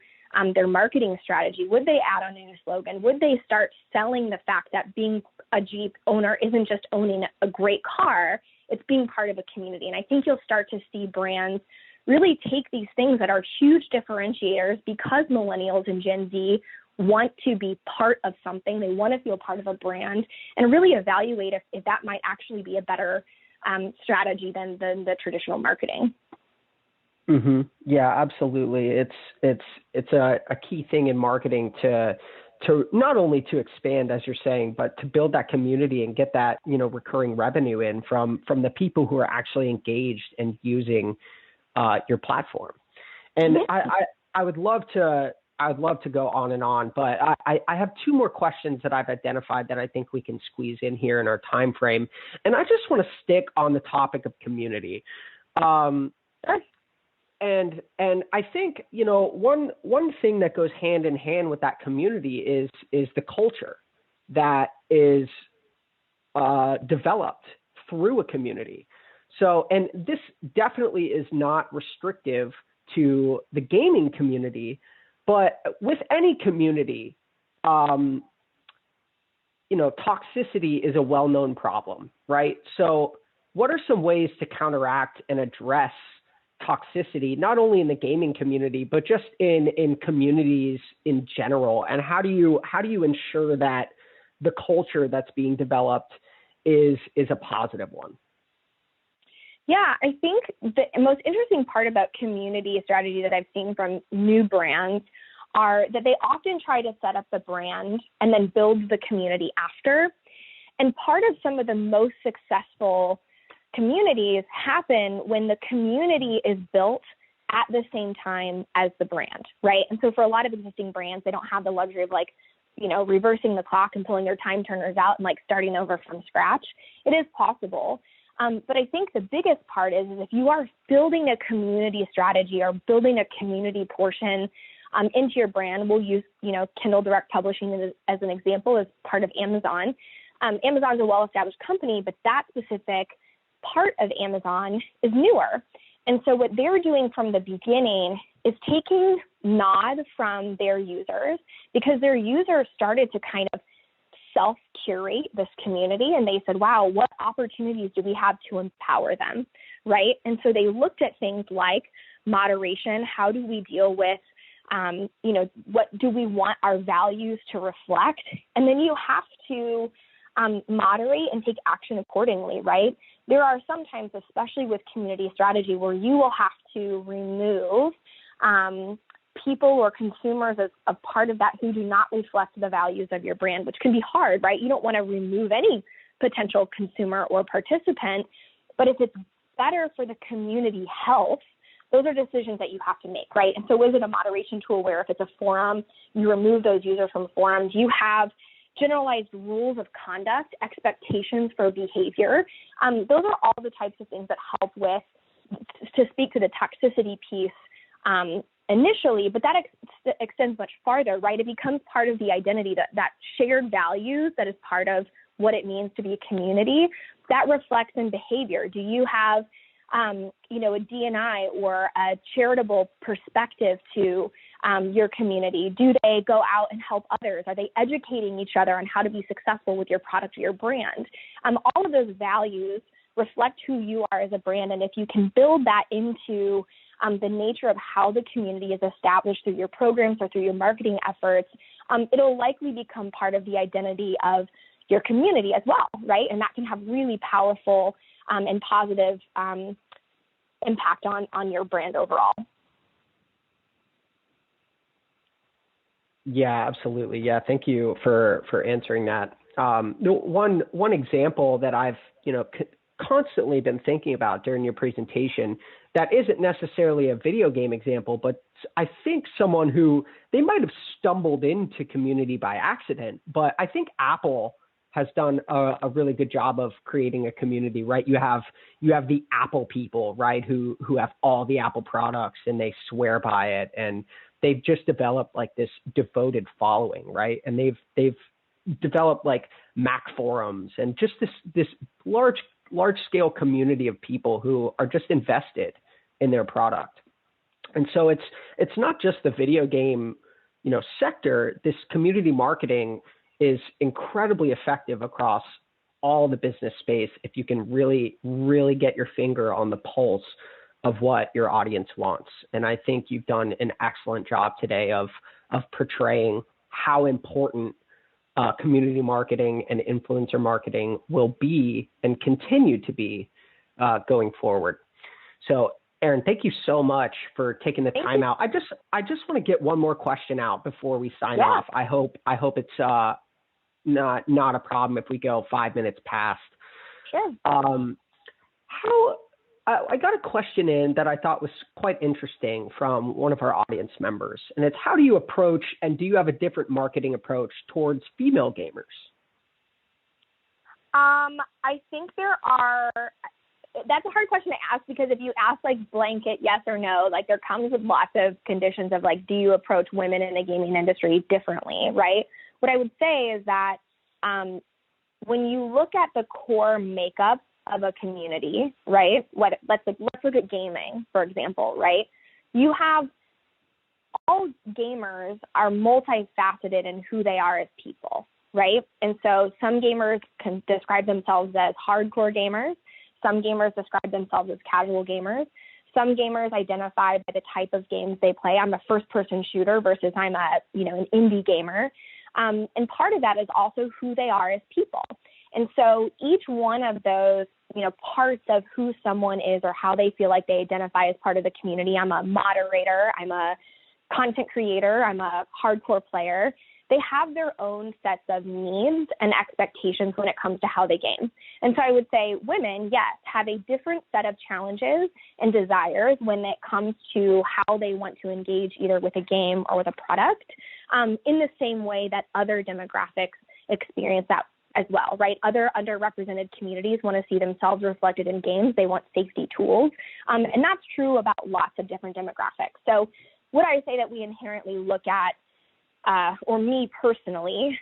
their marketing strategy? Would they add on a new slogan? Would they start selling the fact that being a Jeep owner isn't just owning a great car, it's being part of a community? And I think you'll start to see brands really take these things that are huge differentiators, because millennials and Gen Z want to be part of something. They want to feel part of a brand, and really evaluate if that might actually be a better strategy than the traditional marketing. Mm-hmm. Yeah, absolutely. It's a key thing in marketing to not only to expand, as you're saying, but to build that community and get that, recurring revenue in from the people who are actually engaged and using your platform. And I would love to go on and on, but I have two more questions that I've identified that I think we can squeeze in here in our time frame. And I just want to stick on the topic of community. And I think, one thing that goes hand in hand with that community is the culture that is developed through a community. So, and this definitely is not restrictive to the gaming community, but with any community, toxicity is a well-known problem, right? So what are some ways to counteract and address toxicity, not only in the gaming community, but just in communities in general? And how do you ensure that the culture that's being developed is a positive one? Yeah, I think the most interesting part about community strategy that I've seen from new brands are that they often try to set up the brand and then build the community after. And part of some of the most successful communities happen when the community is built at the same time as the brand, right? And so for a lot of existing brands, they don't have the luxury of reversing the clock and pulling their time turners out and starting over from scratch. It is possible. But I think the biggest part is if you are building a community strategy or building a community portion into your brand. We'll use, Kindle Direct Publishing as an example as part of Amazon. Amazon's a well-established company, but that specific part of Amazon is newer. And so what they're doing from the beginning is taking nod from their users, because their users started to kind of self-curate this community, and they said, wow, what opportunities do we have to empower them, right? And so they looked at things like moderation. How do we deal with, what do we want our values to reflect? And then you have to moderate and take action accordingly, right? There are sometimes, especially with community strategy, where you will have to remove people or consumers as a part of that who do not reflect the values of your brand, which can be hard, right? You don't want to remove any potential consumer or participant, but if it's better for the community health, those are decisions that you have to make, right? And so is it a moderation tool where if it's a forum, you remove those users from forums? You have generalized rules of conduct, expectations for behavior. Those are all the types of things that help with, to speak to the toxicity piece initially, but that extends much farther, right? It becomes part of the identity, that shared values that is part of what it means to be a community. That reflects in behavior. Do you have a D&I or a charitable perspective to your community? Do they go out and help others? Are they educating each other on how to be successful with your product or your brand? All of those values reflect who you are as a brand, and if you can build that into the nature of how the community is established through your programs or through your marketing efforts, it'll likely become part of the identity of your community as well, right? And that can have really powerful and positive impact on your brand overall. Yeah, absolutely. Yeah, thank you for answering that. One example that I've constantly been thinking about during your presentation that isn't necessarily a video game example, but I think someone who they might have stumbled into community by accident, but I think Apple has done a really good job of creating a community, right? You have the Apple people, right, who have all the Apple products and they swear by it, and they've just developed like this devoted following, right? And they've developed like Mac forums and just this large scale community of people who are just invested in their product. And so it's not just the video game, sector. This community marketing is incredibly effective across all the business space if you can really, really get your finger on the pulse of what your audience wants. And I think you've done an excellent job today of portraying how important community marketing and influencer marketing will be and continue to be going forward. So Erin, thank you so much for taking the time out. I just want to get one more question out before we sign off. I hope it's not a problem if we go 5 minutes past. Sure. I got a question in that I thought was quite interesting from one of our audience members, and it's how do you approach, and do you have a different marketing approach towards female gamers? I think that's a hard question to ask, because if you ask like blanket yes or no, like there comes with lots of conditions of like, do you approach women in the gaming industry differently, right? What I would say is that when you look at the core makeup of a community, right? Let's look at gaming, for example, right? You have all gamers are multifaceted in who they are as people, right? And so some gamers can describe themselves as hardcore gamers. Some gamers describe themselves as casual gamers. Some gamers identify by the type of games they play. I'm a first-person shooter versus I'm an indie gamer. And part of that is also who they are as people. And so each one of those, parts of who someone is or how they feel like they identify as part of the community. I'm a moderator. I'm a content creator. I'm a hardcore player. They have their own sets of needs and expectations when it comes to how they game. And so I would say women, yes, have a different set of challenges and desires when it comes to how they want to engage either with a game or with a product, in the same way that other demographics experience that as well, right? Other underrepresented communities want to see themselves reflected in games. They want safety tools. And that's true about lots of different demographics. So would I say that we inherently look at, or me personally,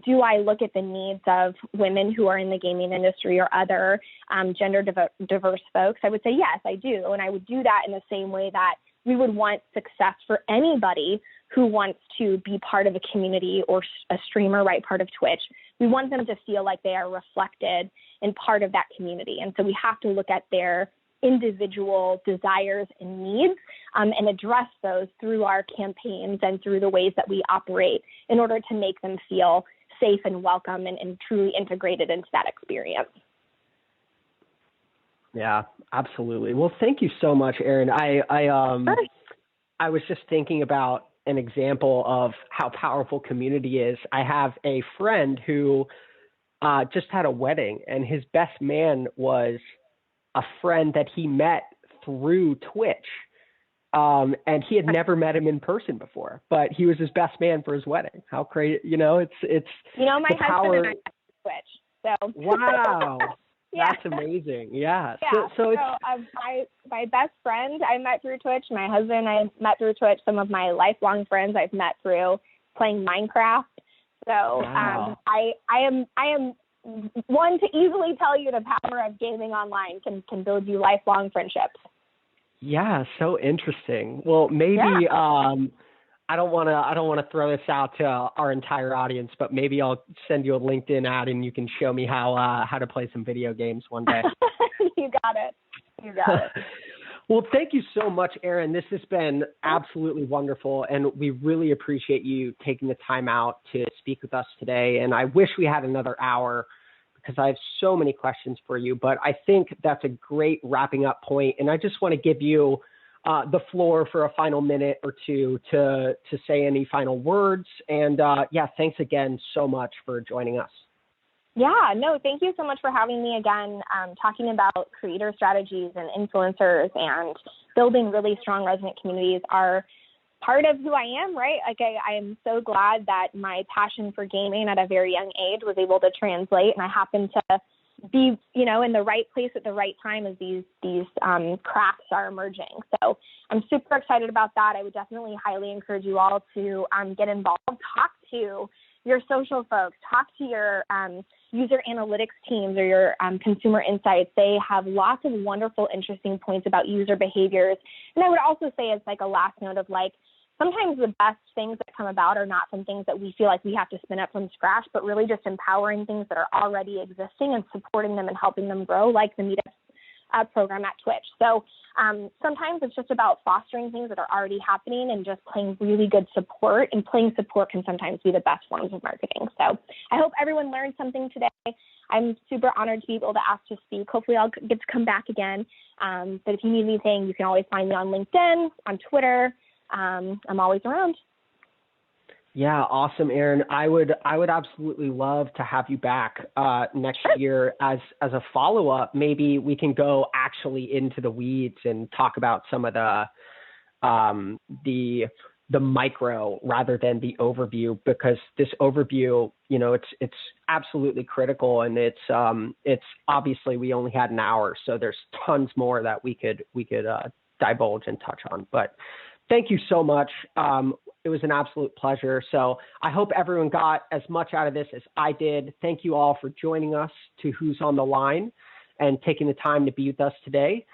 do I look at the needs of women who are in the gaming industry or other gender diverse folks? I would say yes, I do. And I would do that in the same way that we would want success for anybody who wants to be part of a community or a streamer, right, part of Twitch. We want them to feel like they are reflected and part of that community. And so we have to look at their individual desires and needs and address those through our campaigns and through the ways that we operate in order to make them feel safe and welcome and truly integrated into that experience. Yeah, absolutely. Well, thank you so much, Erin. I was just thinking about an example of how powerful community is. I have a friend who just had a wedding, and his best man was a friend that he met through Twitch. And he had never met him in person before, but he was his best man for his wedding. How crazy, it's my husband power. and I met through Twitch. So wow. Yeah. That's amazing. Yeah. So my best friend I met through Twitch. My husband I met through Twitch. Some of my lifelong friends I've met through playing Minecraft. So wow. I am one to easily tell you the power of gaming online can build you lifelong friendships. Yeah. So interesting. Well, maybe I don't want to throw this out to our entire audience, but maybe I'll send you a LinkedIn ad and you can show me how to play some video games one day. You got it. Well, thank you so much, Erin. This has been absolutely wonderful, and we really appreciate you taking the time out to speak with us today. And I wish we had another hour because I have so many questions for you, but I think that's a great wrapping up point. And I just want to give you the floor for a final minute or two to say any final words. And thanks again so much for joining us. Yeah, no, thank you so much for having me again, talking about creator strategies and influencers and building really strong resonant communities are part of who I am, right? Like I am so glad that my passion for gaming at a very young age was able to translate, and I happen to be, in the right place at the right time as these crafts are emerging. So I'm super excited about that. I would definitely highly encourage you all to get involved, talk to your social folks, talk to your user analytics teams or your consumer insights. They have lots of wonderful, interesting points about user behaviors. And I would also say it's like a last note of sometimes the best things that come about are not from things that we feel like we have to spin up from scratch, but really just empowering things that are already existing and supporting them and helping them grow, like the Meetups program at Twitch. So sometimes it's just about fostering things that are already happening and just playing really good support, and playing support can sometimes be the best forms of marketing. So I hope everyone learned something today. I'm super honored to be able to ask to speak. Hopefully I'll get to come back again. But if you need anything, you can always find me on LinkedIn, on Twitter. I'm always around. Yeah, awesome, Erin. I would absolutely love to have you back next year as a follow-up. Maybe we can go actually into the weeds and talk about some of the micro rather than the overview, because this overview, it's absolutely critical, and it's obviously we only had an hour, so there's tons more that we could divulge and touch on. But thank you so much. It was an absolute pleasure. So I hope everyone got as much out of this as I did. Thank you all for joining us to Who's on the Line and taking the time to be with us today.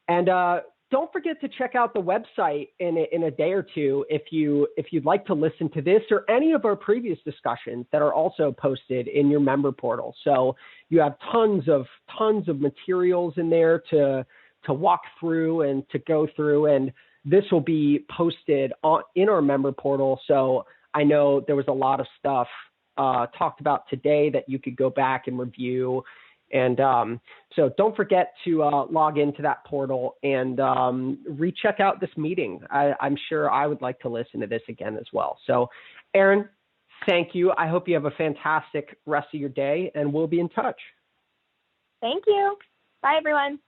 And don't forget to check out the website in a day or two if you'd like to listen to this or any of our previous discussions that are also posted in your member portal. So you have tons of materials in there to walk through and to go through, and this will be posted in our member portal. So I know there was a lot of stuff talked about today that you could go back and review. And so don't forget to log into that portal and recheck out this meeting. I'm sure I would like to listen to this again as well. So Erin, thank you. I hope you have a fantastic rest of your day, and we'll be in touch. Thank you. Bye, everyone.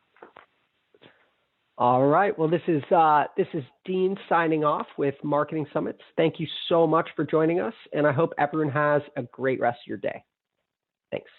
All right. Well, this is Dean signing off with Marketing Summits. Thank you so much for joining us, and I hope everyone has a great rest of your day. Thanks.